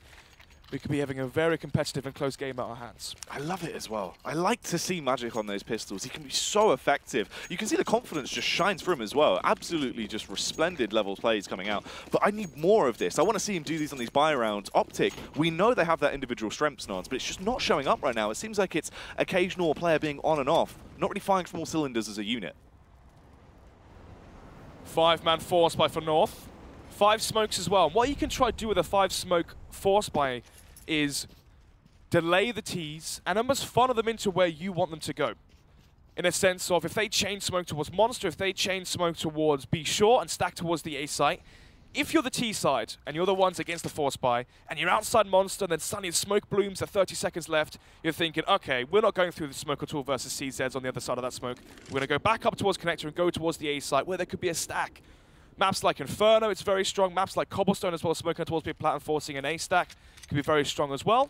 Speaker 2: We could be having a very competitive and close game at our hands.
Speaker 1: I love it as well. I like to see Magic on those pistols. He can be so effective. You can see the confidence just shines through him as well. Absolutely just resplendent level plays coming out. But I need more of this. I want to see him do these on these buy rounds. OpTic, we know they have that individual strengths, Nons, but it's just not showing up right now. It seems like it's occasional player being on and off, not really firing from all cylinders as a unit.
Speaker 2: 5-man force buy for North. 5 smokes as well. What you can try to do with a 5-smoke force buy is delay the Ts and almost funnel them into where you want them to go. In a sense of if they chain smoke towards Monster, if they chain smoke towards B short and stack towards the A site, if you're the T side and you're the ones against the force buy and you're outside Monster and then suddenly the smoke blooms at 30 seconds left, you're thinking, okay, we're not going through the smoke at all versus CZs on the other side of that smoke. We're going to go back up towards Connector and go towards the A site where there could be a stack. Maps like Inferno, it's very strong. Maps like Cobblestone as well, smoking towards Big Plat and forcing an A stack can be very strong as well.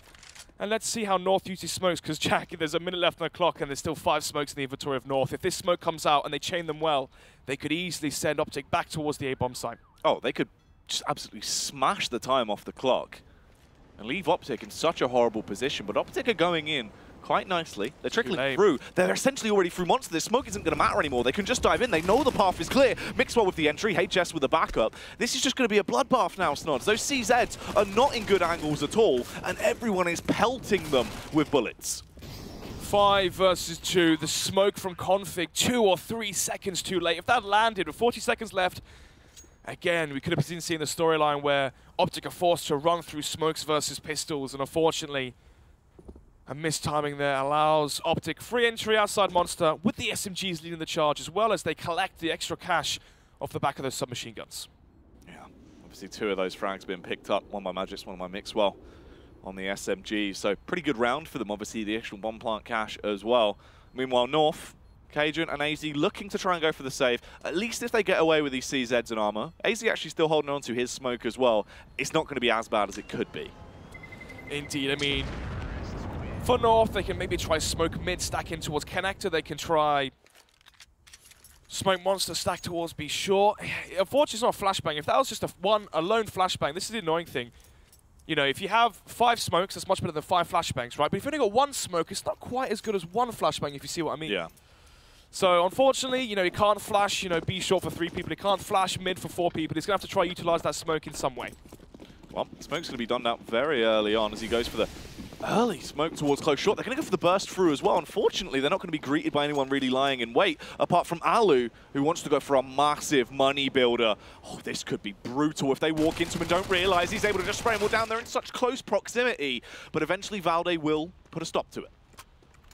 Speaker 2: And let's see how North uses smokes, because Jack, there's a minute left on the clock and there's still 5 smokes in the inventory of North. If this smoke comes out and they chain them well, they could easily send OpTic back towards the A-bomb site.
Speaker 1: Oh, they could just absolutely smash the time off the clock and leave OpTic in such a horrible position. But OpTic are going in quite nicely. They're trickling through. They're essentially already through Monster. This smoke isn't going to matter anymore. They can just dive in. They know the path is clear. Mixwell with the entry, HS with the backup. This is just going to be a bloodbath now, Snods. Those CZs are not in good angles at all, and everyone is pelting them with bullets.
Speaker 2: 5 versus 2. The smoke from Config, 2 or 3 seconds too late. If that landed with 40 seconds left, again, we could have seen the storyline where OpTic are forced to run through smokes versus pistols, and unfortunately, a mistiming there allows OpTic free entry outside Monster with the SMGs leading the charge as well as they collect the extra cash off the back of those submachine guns.
Speaker 1: Yeah, obviously 2 of those frags being picked up, one by Magix, one by Mixwell on the SMG. So pretty good round for them, obviously the extra 1 plant cash as well. Meanwhile, North, Cajun and AZ looking to try and go for the save. At least if they get away with these CZs and armor. AZ actually still holding on to his smoke as well. It's not going to be as bad as it could be.
Speaker 2: Indeed, I mean, for North, they can maybe try smoke mid, stack in towards Connector. They can try smoke Monster, stack towards B short. Unfortunately, it's not a flashbang. If that was just a lone flashbang, this is the annoying thing. You know, if you have 5 smokes, that's much better than 5 flashbangs, right? But if you've only got 1 smoke, it's not quite as good as 1 flashbang, if you see what I mean.
Speaker 1: Yeah.
Speaker 2: So, unfortunately, you know, he can't flash, you know, B short for 3 people. He can't flash mid for 4 people. He's going to have to try utilize that smoke in some way.
Speaker 1: Well, smoke's going to be done out very early on as he goes for the early smoke towards close short. They're going to go for the burst through as well. Unfortunately, they're not going to be greeted by anyone really lying in wait, apart from Alu, who wants to go for a massive money builder. Oh, this could be brutal if they walk into him and don't realize he's able to just spray them all down. They're in such close proximity, but eventually Valde will put a stop to it.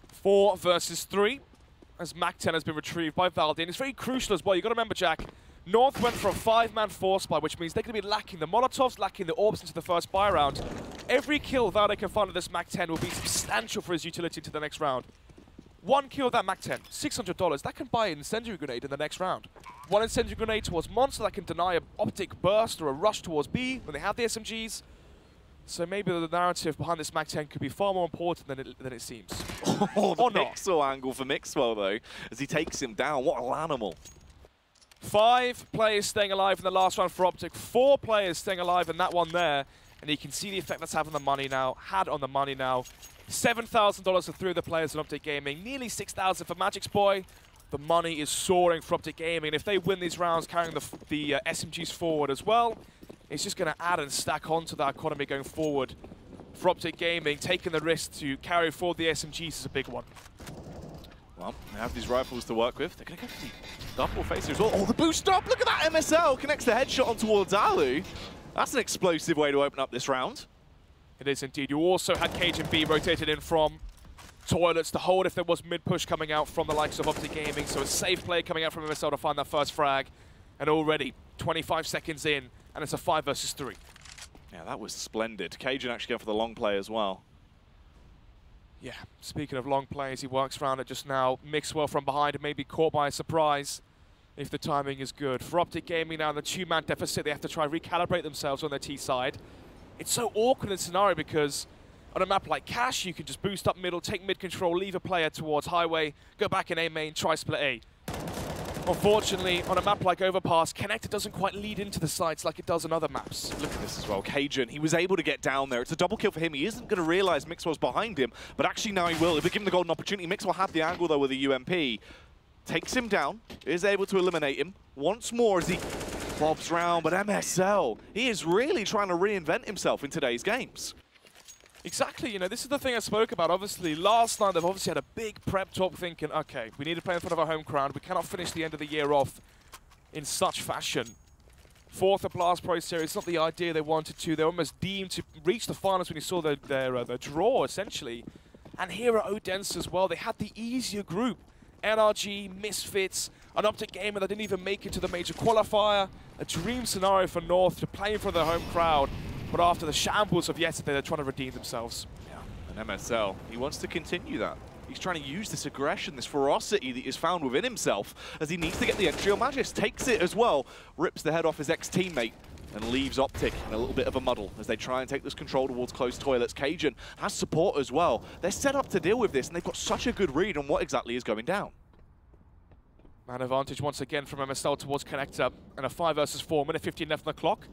Speaker 2: 4 versus 3, as MAC-10 has been retrieved by Valde, and it's very crucial as well. You've got to remember, Jack, North went for a 5-man force buy, which means they're going to be lacking the Molotovs, lacking the orbs into the first buy round. Every kill Valde can find with this MAC-10 will be substantial for his utility to the next round. 1 kill of that MAC-10, $600, that can buy an incendiary grenade in the next round. 1 incendiary grenade towards Monster that can deny an OpTic burst or a rush towards B when they have the SMGs. So maybe the narrative behind this MAC-10 could be far more important than it seems.
Speaker 1: Oh, the Mixwell angle for Mixwell, though, as he takes him down. What an animal.
Speaker 2: 5 players staying alive in the last round for OpTic, 4 players staying alive in that one there. And you can see the effect that's having on the money now, $7,000 for 3 of the players in OpTic Gaming, nearly $6,000 for Magic's boy. The money is soaring for OpTic Gaming, and if they win these rounds carrying the SMGs forward as well, it's just going to add and stack onto that economy going forward. For OpTic Gaming, taking the risk to carry forward the SMGs is a big one.
Speaker 1: Well, they have these rifles to work with. They're going to go for the double facer as well. Oh, the boost up! Look at that MSL! Connects the headshot on towards Alu. That's an explosive way to open up this round.
Speaker 2: It is indeed. You also had Cajun B rotated in from toilets to hold if there was mid-push coming out from the likes of OpTic Gaming. So a safe play coming out from MSL to find that first frag. And already 25 seconds in, and it's a 5 versus 3.
Speaker 1: Yeah, that was splendid. Cajun actually going for the long play as well.
Speaker 2: Yeah, speaking of long plays, he works around it just now. Mixwell from behind and maybe caught by a surprise if the timing is good. For OpTic Gaming now in the two-man deficit, they have to try and recalibrate themselves on their T side. It's so awkward in the scenario because on a map like Cash, you can just boost up middle, take mid control, leave a player towards highway, go back in A main, try split A. Unfortunately, on a map like Overpass, Connector doesn't quite lead into the sites like it does on other maps.
Speaker 1: Look at this as well. Cajun, he was able to get down there. It's a double kill for him. He isn't going to realize Mixwell's behind him, but actually now he will. If we give him the golden opportunity, Mixwell had the angle, though, with a UMP. Takes him down, is able to eliminate him once more as he bobs round, but MSL, he is really trying to reinvent himself in today's games.
Speaker 2: Exactly, you know, this is the thing I spoke about. Obviously, last night they've obviously had a big prep talk thinking, okay, we need to play in front of our home crowd. We cannot finish the end of the year off in such fashion. Fourth at Blast Pro Series, not the idea they wanted to. They're almost deemed to reach the finals when you saw their draw, essentially. And here at Odense as well, they had the easier group. NRG, Misfits, an OpTic gamer that didn't even make it to the major qualifier. A dream scenario for North to play in front of their home crowd. But after the shambles of yesterday, they're trying to redeem themselves.
Speaker 1: Yeah, and MSL, he wants to continue that. He's trying to use this aggression, this ferocity that is found within himself as he needs to get the entry on Magis. Takes it as well, rips the head off his ex-teammate and leaves OpTic in a little bit of a muddle as they try and take this control towards close toilets. Cajun has support as well. They're set up to deal with this and they've got such a good read on what exactly is going down.
Speaker 2: Man advantage once again from MSL towards Connector and a 5 versus 4, minute 15 left on the clock.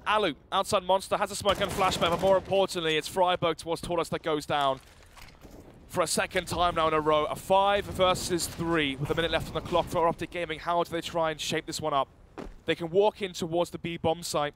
Speaker 2: Alu, outside Monster, has a smoke and flashback, but more importantly, it's Freiburg towards Torres that goes down for a second time now in a row. A 5 versus 3 with a minute left on the clock for OpTic Gaming. How do they try and shape this one up? They can walk in towards the B bomb site,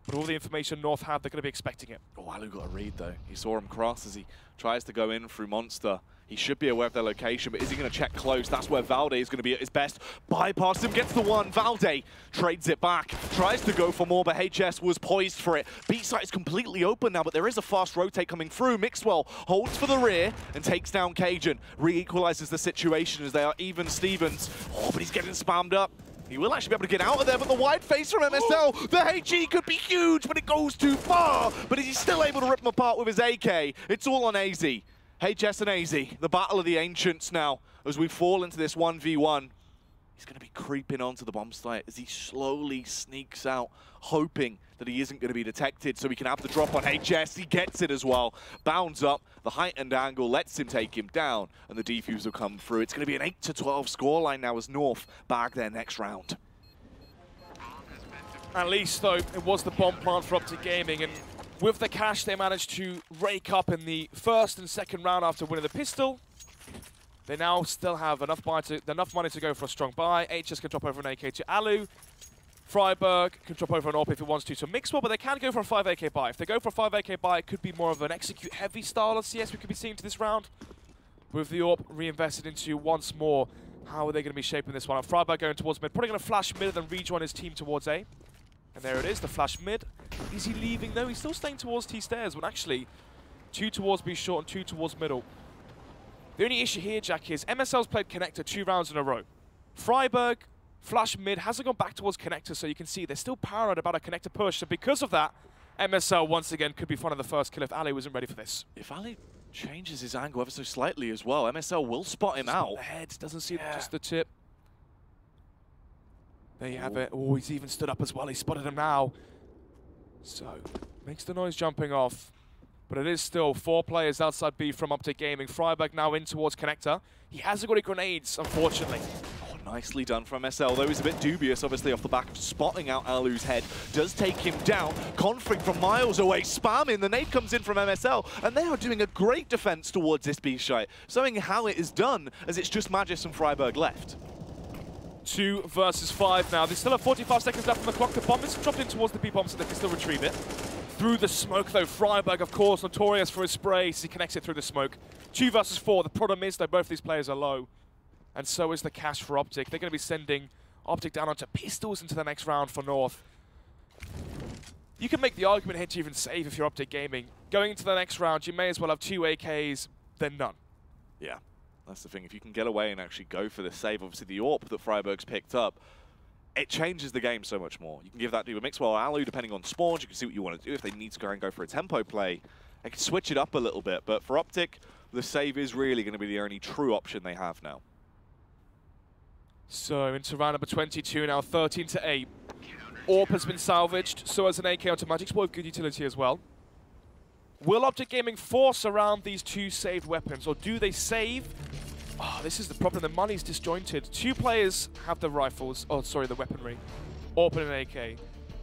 Speaker 2: but all the information North have, they're going to be expecting it.
Speaker 1: Oh, Alu got a read though. He saw him cross as he tries to go in through Monster. He should be aware of their location, but is he going to check close? That's where Valde is going to be at his best. Bypasses him, gets the one. Valde trades it back, tries to go for more, but HS was poised for it. B site is completely open now, but there is a fast rotate coming through. Mixwell holds for the rear and takes down Cajun. Re-equalizes the situation as they are even Stevens. Oh, but he's getting spammed up. He will actually be able to get out of there, but the wide face from MSL, the HE could be huge, but it goes too far. But he's still able to rip him apart with his AK. It's all on AZ. HS and AZ, the battle of the ancients now, as we fall into this 1v1. He's going to be creeping onto the bomb site as he slowly sneaks out, hoping that he isn't going to be detected so he can have the drop on HS. He gets it as well. Bounds up, the heightened angle lets him take him down, and the defuse will come through. It's going to be an 8-12 scoreline now as North bag their next round.
Speaker 2: At least, though, it was the bomb plant for OpTic Gaming, and with the cash, they managed to rake up in the first and second round after winning the pistol. They now still have enough money to go for a strong buy. HS can drop over an AK to Alu. Freiburg can drop over an AWP if he wants to Mixwell, but they can go for a 5 AK buy. If they go for a 5 AK buy, it could be more of an execute-heavy style of CS we could be seeing to this round. With the AWP reinvested into once more, how are they going to be shaping this one? Freiburg going towards mid, probably going to flash mid and then rejoin his team towards A. And there it is, the flash mid. Is he leaving though? He's still staying towards T stairs, when actually 2 towards B short and 2 towards middle. The only issue here, Jack, is MSL's played Connector 2 rounds in a row. Freiburg, flash mid, hasn't gone back towards Connector, so you can see they're still paranoid about a Connector push. So because of that, MSL once again could be front of the first kill if Ali wasn't ready for this.
Speaker 1: If Ali changes his angle ever so slightly as well, MSL will spot him out.
Speaker 2: The head, doesn't see just the tip. There you have it. Oh, he's even stood up as well. He spotted him now. So, makes the noise jumping off. But it is still 4 players outside B from OpTic Gaming. Freiburg now in towards Connector. He hasn't got any grenades, unfortunately.
Speaker 1: Oh, nicely done from MSL, though he's a bit dubious, obviously, off the back of spotting out Alu's head. Does take him down. Config from miles away, spamming. The nade comes in from MSL, and they are doing a great defense towards this B site, showing how it is done, as it's just Magis and Freiburg left.
Speaker 2: 2 versus 5 now. They still have 45 seconds left on the clock. The bomb is dropped in towards the B-bomb, so they can still retrieve it. Through the smoke, though, Freiburg, of course, notorious for his sprays. He connects it through the smoke. 2 versus 4. The problem is, though, both these players are low. And so is the cash for OpTic. They're going to be sending OpTic down onto pistols into the next round for North. You can make the argument here to even save if you're OpTic Gaming. Going into the next round, you may as well have 2 AKs than none.
Speaker 1: Yeah. That's the thing, if you can get away and actually go for the save, obviously the AWP that Freiburg's picked up, it changes the game so much more. You can give that to a Mixwell or Alu, depending on spawns. You can see what you want to do. If they need to go and go for a tempo play, they can switch it up a little bit. But for OpTic, the save is really going to be the only true option they have now.
Speaker 2: So into round number 22 now, 13-8. AWP has been salvaged, so has an AK onto Magic's boy with good utility as well. Will OpTic Gaming force around these two saved weapons, or do they save? Oh, this is the problem, the money's disjointed. Two players have the rifles, oh sorry, the weaponry. AWP and an AK.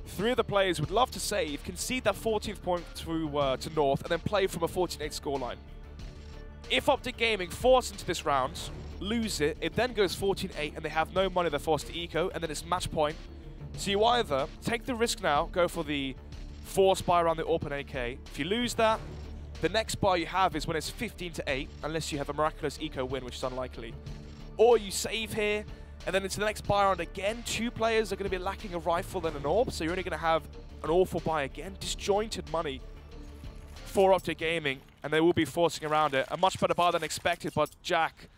Speaker 2: Three of the players would love to save, concede that 14th point to North, and then play from a 14-8 scoreline. If OpTic Gaming force into this round, lose it, it then goes 14-8, and they have no money, they're forced to eco, and then it's match point. So you either take the risk now, go for the force buy around the AWP and AK. If you lose that, the next buy you have is when it's 15-8, unless you have a miraculous eco win, which is unlikely. Or you save here, and then into the next buy round again. Two players are going to be lacking a rifle and an AWP, so you're only going to have an awful buy again. Disjointed money for OpTic Gaming, and they will be forcing around it. A much better buy than expected, but Jack,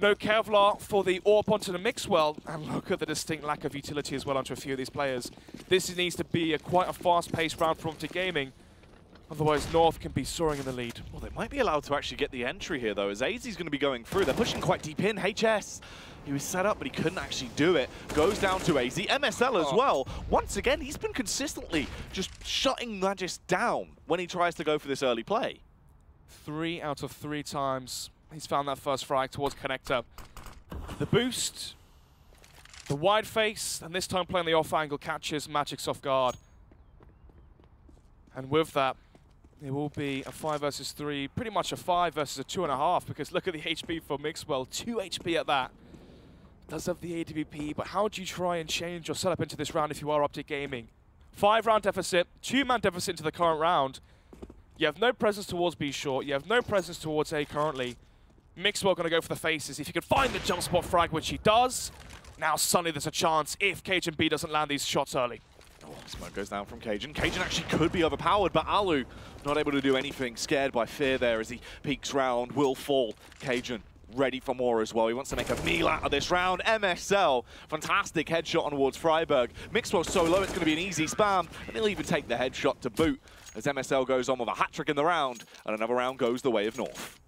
Speaker 2: no Kevlar for the AWP onto the Mixwell, and look at the distinct lack of utility as well onto a few of these players. This needs to be quite a fast-paced round for OpTic Gaming, otherwise North can be soaring in the lead.
Speaker 1: Well, they might be allowed to actually get the entry here, though, as AZ's going to be going through. They're pushing quite deep in. HS, he was set up, but he couldn't actually do it. Goes down to AZ. MSL as well. Once again, he's been consistently just shutting Magis down when he tries to go for this early play.
Speaker 2: 3 out of 3 times he's found that first frag towards connector. The boost, the wide face, and this time playing the off angle catches Magic's off guard. And with that, it will be a 5 versus 3, pretty much a 5 versus a 2.5, because look at the HP for Mixwell, 2 HP at that. Does have the AWP, but how do you try and change your setup into this round if you are OpTic Gaming? 5-round deficit, 2-man deficit into the current round. You have no presence towards B short, you have no presence towards A currently. Mixwell going to go for the faces. If he can find the jump spot frag, which he does, now suddenly there's a chance if Cajun B doesn't land these shots early.
Speaker 1: Oh, smoke goes down from Cajun. Cajun actually could be overpowered, but Alu not able to do anything. Scared by fear there as he peeks round, will fall. Cajun ready for more as well. He wants to make a meal out of this round. MSL, fantastic headshot towards Freiburg. Mixwell so low, it's going to be an easy spam, and he'll even take the headshot to boot as MSL goes on with a hat-trick in the round, and another round goes the way of North.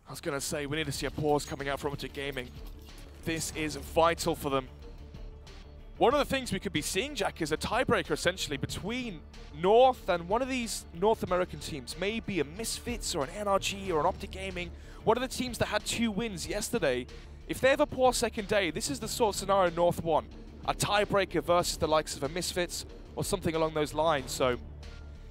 Speaker 2: I was going to say, we need to see a pause coming out from OpTic Gaming. This is vital for them. One of the things we could be seeing, Jack, is a tiebreaker essentially between North and one of these North American teams. Maybe a Misfits or an NRG or an OpTic Gaming. One of the teams that had 2 wins yesterday. If they have a poor second day, this is the sort of scenario North won. A tiebreaker versus the likes of a Misfits or something along those lines. So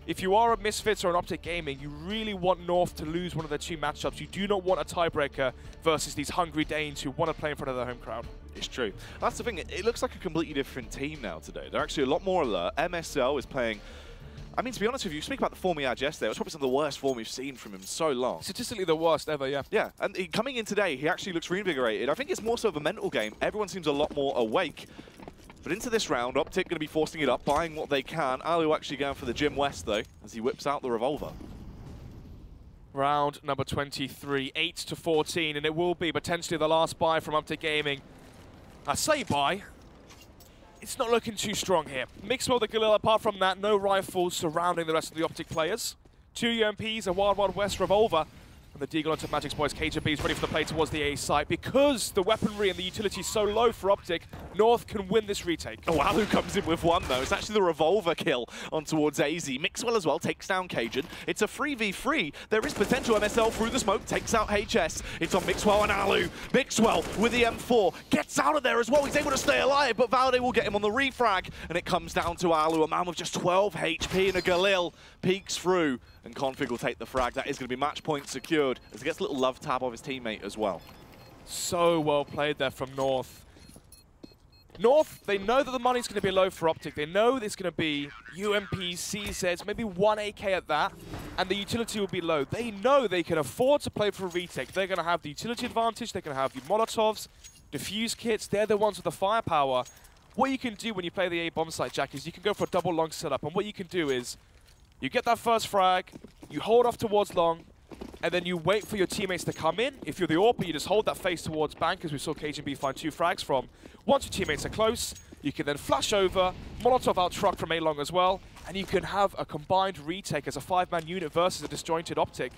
Speaker 2: if you are a Misfits or an OpTic Gaming, you really want North to lose one of their 2 matchups. You do not want a tiebreaker versus these hungry Danes who want to play in front of their home crowd.
Speaker 1: It's true. That's the thing. It looks like a completely different team now today. They're actually a lot more alert. MSL is playing... I mean, to be honest with you, speak about the form he had yesterday. It was probably some of the worst form we've seen from him so long.
Speaker 2: Statistically the worst ever, yeah.
Speaker 1: Yeah, and coming in today, he actually looks reinvigorated. I think it's more so of a mental game. Everyone seems a lot more awake. But into this round, OpTic going to be forcing it up, buying what they can. Alu actually going for the Jim West, though, as he whips out the revolver.
Speaker 2: Round number 23, 8-14, and it will be potentially the last buy from OpTic Gaming. I say buy. It's not looking too strong here. Mixwell the Galil, apart from that, no rifles surrounding the rest of the OpTic players. 2 UMPs, a Wild Wild West revolver. And the Deagle onto Magic's boys. KJB is ready for the play towards the A site. Because the weaponry and the utility is so low for OpTic, North can win this retake.
Speaker 1: Oh, Alu comes in with one, though. It's actually the revolver kill on towards AZ. Mixwell as well takes down Cajun. It's a 3v3. There is potential. MSL through the smoke takes out HS. It's on Mixwell and Alu. Mixwell with the M4 gets out of there as well. He's able to stay alive, but Valde will get him on the refrag. And it comes down to Alu, a man with just 12 HP and a Galil peeks through. And Config will take the frag. That is going to be match point secured as he gets a little love tab of his teammate as well.
Speaker 2: So well played there from North. North, they know that the money's going to be low for OpTic. They know there's going to be UMPs, CZs, maybe 1 AK at that, and the utility will be low. They know they can afford to play for a retake. They're going to have the utility advantage. They're going to have the Molotovs, defuse kits. They're the ones with the firepower. What you can do when you play the A bomb site, Jack, is you can go for a double long setup, and what you can do is you get that first frag, you hold off towards long, and then you wait for your teammates to come in. If you're the AWP, you just hold that face towards bank, as we saw KGB find 2 frags from. Once your teammates are close, you can then flash over, Molotov out truck from A long as well, and you can have a combined retake as a 5-man unit versus a disjointed OpTic,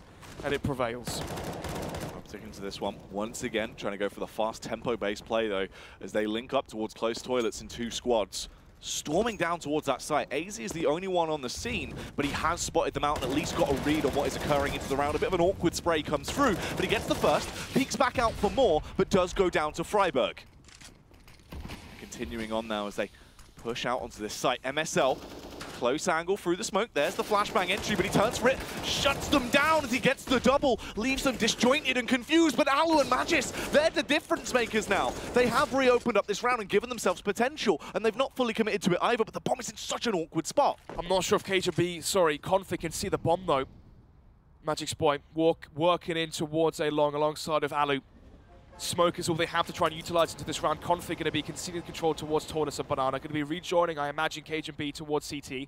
Speaker 2: and it prevails.
Speaker 1: OpTic into this one once again, trying to go for the fast tempo-based play though, as they link up towards close toilets in 2 squads. Storming down towards that site. AZ is the only one on the scene, but he has spotted them out and at least got a read on what is occurring into the round. A bit of an awkward spray comes through, but he gets the first, peeks back out for more, but does go down to Freiburg. Continuing on now as they push out onto this site. MSL, close angle through the smoke. There's the flashbang entry, but he turns for it, shuts them down as he gets the double, leaves them disjointed and confused. But Alu and Magis, they're the difference makers now. They have reopened up this round and given themselves potential, and they've not fully committed to it either, but the bomb is in such an awkward spot.
Speaker 2: I'm not sure if Config can see the bomb though. Magic's boy working in towards A long alongside of Alu. Smoke is all they have to try and utilize into this round. Config going to be conceding control towards Tortoise and Banana. Going to be rejoining, I imagine, Cajun B towards CT.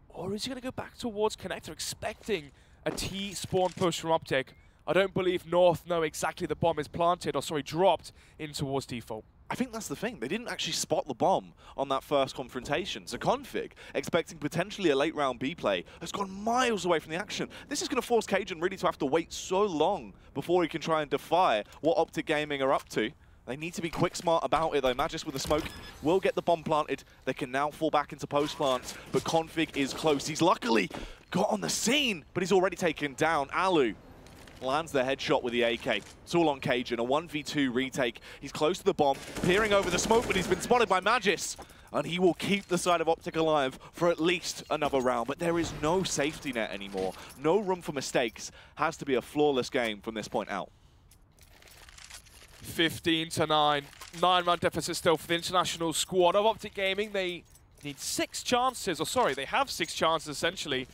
Speaker 2: Or is he going to go back towards Connector, expecting a T spawn push from OpTic? I don't believe North know exactly the bomb is planted, or sorry, dropped in towards default.
Speaker 1: I think that's the thing. They didn't actually spot the bomb on that first confrontation. So Config, expecting potentially a late round B play, has gone miles away from the action. This is going to force Cajun really to have to wait so long before he can try and defy what OpTic Gaming are up to. They need to be quick smart about it though. Magis with the smoke will get the bomb planted. They can now fall back into post plants, but Config is close. He's luckily got on the scene, but he's already taken down. Alu lands the headshot with the AK. It's all on Cajun, a 1v2 retake. He's close to the bomb, peering over the smoke, but he's been spotted by Magis. And he will keep the side of OpTic alive for at least another round. But there is no safety net anymore. No room for mistakes. Has to be a flawless game from this point out.
Speaker 2: 15-9. 9-round deficit still for the international squad of OpTic Gaming. They need 6 chances, or sorry, they have 6 chances essentially.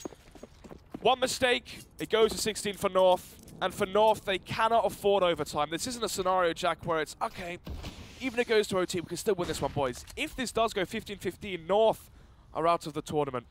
Speaker 2: One mistake, it goes to 16 for North. And for North, they cannot afford overtime. This isn't a scenario, Jack, where it's, okay, even if it goes to OT, we can still win this one, boys. If this does go 15-15, North are out of the tournament.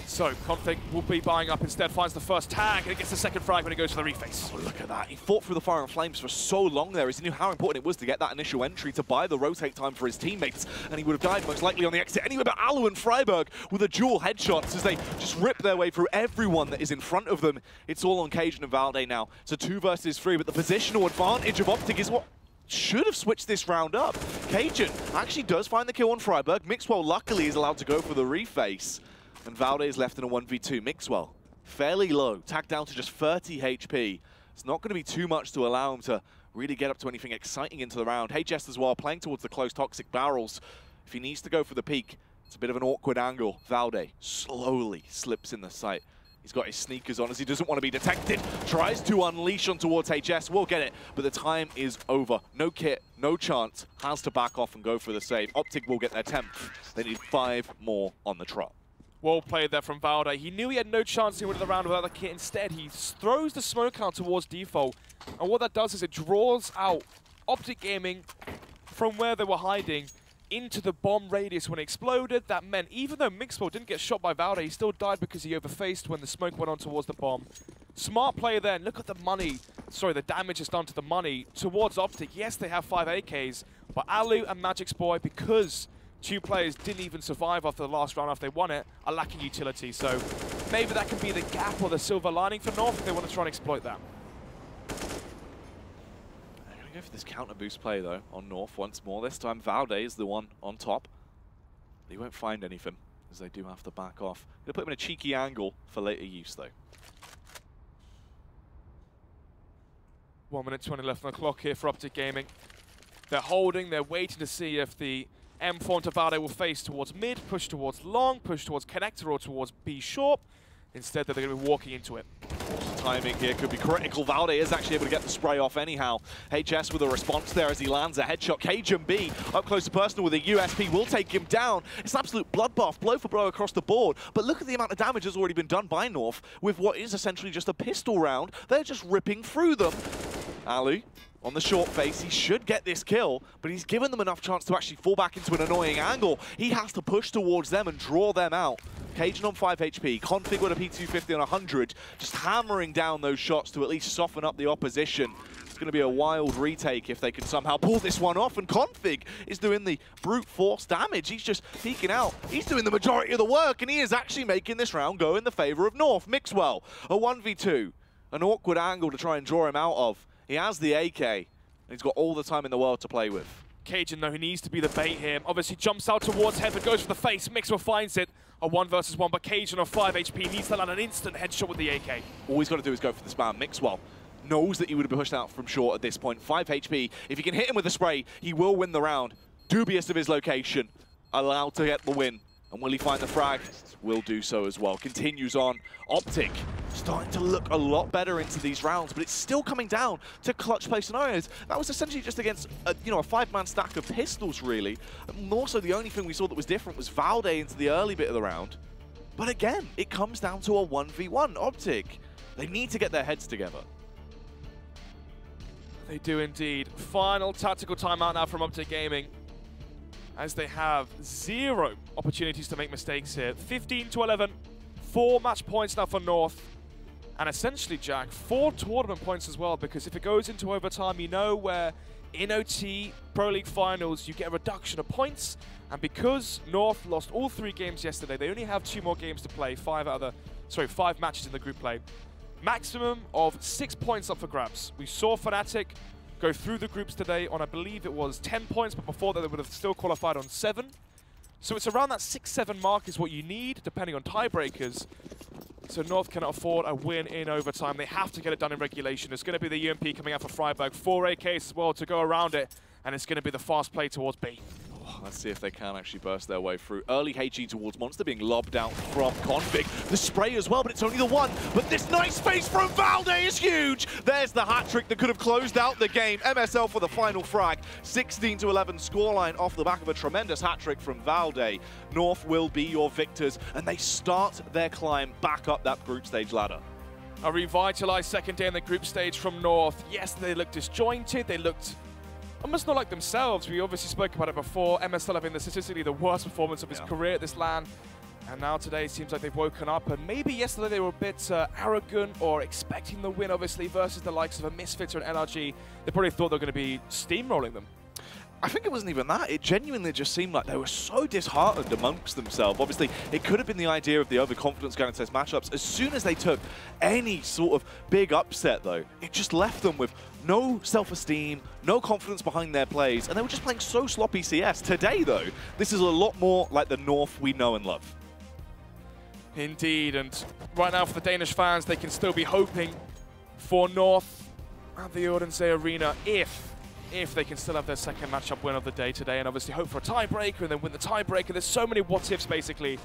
Speaker 2: So, Config will be buying up instead, finds the first tag, and it gets the second frag when it goes for the reface.
Speaker 1: Oh, look at that. He fought through the fire and flames for so long there as he knew how important it was to get that initial entry to buy the rotate time for his teammates, and he would have died most likely on the exit anyway. But Alu and Freiburg with a dual headshots as they just rip their way through everyone that is in front of them. It's all on Cajun and Valde now. So 2 versus 3, but the positional advantage of OpTic is what should have switched this round up. Cajun actually does find the kill on Freiburg. Mixwell luckily is allowed to go for the reface. And Valde is left in a 1v2. Mixwell, fairly low, tagged down to just 30 HP. It's not going to be too much to allow him to really get up to anything exciting into the round. HS as well, playing towards the close toxic barrels. If he needs to go for the peak, it's a bit of an awkward angle. Valde slowly slips in the sight. He's got his sneakers on as he doesn't want to be detected. Tries to unleash on towards HS. Will get it, but the time is over. No kit, no chance. Has to back off and go for the save. OpTic will get their 10th. They need 5 more on the trot.
Speaker 2: Well played there from Valde. He knew he had no chance to win the round without the kit. Instead, he throws the smoke out towards default. And what that does is it draws out OpTic Gaming from where they were hiding into the bomb radius when it exploded. That meant even though Mixwell didn't get shot by Valde, he still died because he overfaced when the smoke went on towards the bomb. Smart play there. And look at the money. Sorry, the damage is done to the money towards OpTic. Yes, they have 5 AKs, but Alu and Magic's boy, because 2 players didn't even survive after the last round after they won it, are lacking utility. So maybe that can be the gap or the silver lining for North if they want to try and exploit that.
Speaker 1: They're going to go for this counter boost play though on North once more. This time Valde is the one on top. He won't find anything as they do have to back off. Going to put him in a cheeky angle for later use though.
Speaker 2: 1 minute 20 left on the clock here for OpTic Gaming. They're holding, they're waiting to see if the M4 to Valde will face towards mid, push towards long, push towards connector or towards B short. Instead, they're going to be walking into it.
Speaker 1: Timing here could be critical. Valde is actually able to get the spray off anyhow. HS with a response there as he lands a headshot. Cajun B up close to personal with a USP will take him down. It's an absolute bloodbath, blow for blow across the board. But look at the amount of damage that's already been done by North with what is essentially just a pistol round. They're just ripping through them. Alu on the short face, he should get this kill, but he's given them enough chance to actually fall back into an annoying angle. He has to push towards them and draw them out. Cajun on 5 HP, Config with a P250 on 100, just hammering down those shots to at least soften up the opposition. going to be a wild retake if they can somehow pull this one off. And Config is doing the brute force damage. He's just peeking out. He's doing the majority of the work, and he is actually making this round go in the favor of North. Mixwell, a 1v2. An awkward angle to try and draw him out of. He has the AK, and he's got all the time in the world to play with.
Speaker 2: Cajun, though, he needs to be the bait here. Obviously jumps out towards heaven, goes for the face. Mixwell finds it. A 1 versus 1, but Cajun on 5 HP needs to land an instant headshot with the AK.
Speaker 1: All he's got to do is go for the spam. Mixwell knows that he would have been pushed out from short at this point. 5 HP. If he can hit him with a spray, he will win the round. Dubious of his location. Allowed to get the win. And will he find the frag? Will do so as well. Continues on. OpTic starting to look a lot better into these rounds, but it's still coming down to clutch play scenarios. That was essentially just against a 5-man stack of pistols, really. And also, the only thing we saw that was different was Valde into the early bit of the round. But again, it comes down to a 1v1. OpTic, they need to get their heads together.
Speaker 2: They do indeed. Final tactical timeout now from OpTic Gaming, as they have 0 opportunities to make mistakes here. 15-11, 4 match points now for North. And essentially, Jack, 4 tournament points as well, because if it goes into overtime, you know where in OT Pro League finals, you get a reduction of points. And because North lost all 3 games yesterday, they only have 2 more games to play, 5 matches in the group play. Maximum of 6 points up for grabs. We saw Fnatic go through the groups today on, I believe it was 10 points, but before that they would have still qualified on 7. So it's around that 6-7 mark is what you need, depending on tiebreakers. So North cannot afford a win in overtime. They have to get it done in regulation. It's going to be the UMP coming out for Freiburg. 4 AKs as well to go around it, and it's going to be the fast play towards B.
Speaker 1: Let's see if they can actually burst their way through. Early HE towards Monster being lobbed out from Config. The spray as well, but it's only the one. But this nice face from Valde is huge. There's the hat trick that could have closed out the game. MSL for the final frag. 16-11 scoreline off the back of a tremendous hat trick from Valde. North will be your victors, and they start their climb back up that group stage ladder.
Speaker 2: A revitalized second day in the group stage from North. Yes, they looked disjointed. They looked almost not like themselves. We obviously spoke about it before. MSL having statistically the worst performance of his career at this LAN. And now today it seems like they've woken up. And maybe yesterday they were a bit arrogant or expecting the win, obviously, versus the likes of a Misfits or an NRG. They probably thought they were going to be steamrolling them.
Speaker 1: I think it wasn't even that. It genuinely just seemed like they were so disheartened amongst themselves. Obviously, it could have been the idea of the overconfidence going into those matchups. As soon as they took any sort of big upset, though, it just left them with no self-esteem, no confidence behind their plays, and they were just playing so sloppy CS. Today, though, this is a lot more like the North we know and love.
Speaker 2: Indeed, and right now for the Danish fans, they can still be hoping for North at the Odense Arena if they can still have their second matchup win of the day today, and obviously hope for a tiebreaker and then win the tiebreaker. There's so many what-ifs, basically,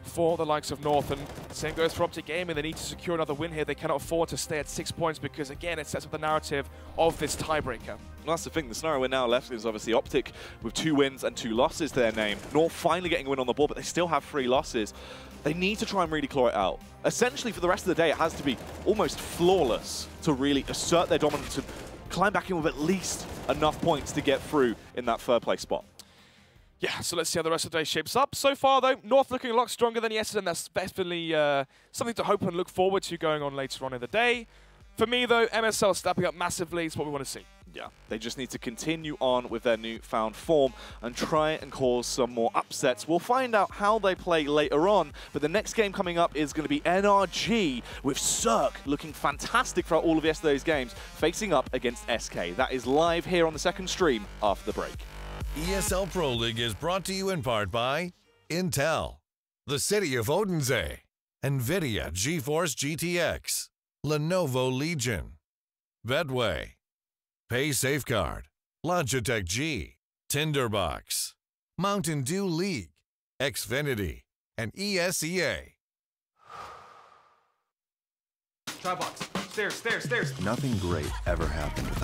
Speaker 2: for the likes of North, and same goes for OpTic Gaming. They need to secure another win here. They cannot afford to stay at 6 points because, again, it sets up the narrative of this tiebreaker. Well,
Speaker 1: that's the thing. The scenario we're now left is obviously OpTic with 2 wins and 2 losses to their name. North finally getting a win on the board, but they still have 3 losses. They need to try and really claw it out. Essentially, for the rest of the day, it has to be almost flawless to really assert their dominance and climb back in with at least enough points to get through in that 3rd place spot.
Speaker 2: Yeah, so let's see how the rest of the day shapes up. So far, though, North looking a lot stronger than yesterday, and that's definitely something to hope and look forward to going on later on in the day. For me, though, MSL stepping up massively is what we want to see.
Speaker 1: Yeah, they just need to continue on with their newfound form and try and cause some more upsets. We'll find out how they play later on, but the next game coming up is going to be NRG with Cirque looking fantastic throughout all of yesterday's games, facing up against SK. That is live here on the second stream after the break.
Speaker 3: ESL Pro League is brought to you in part by Intel, the City of Odense, NVIDIA GeForce GTX, Lenovo Legion, Bedway, Pay Safeguard, Logitech G, Tinderbox, Mountain Dew League, Xfinity, and ESEA.
Speaker 2: Try box. Stairs.
Speaker 4: Nothing great ever happened without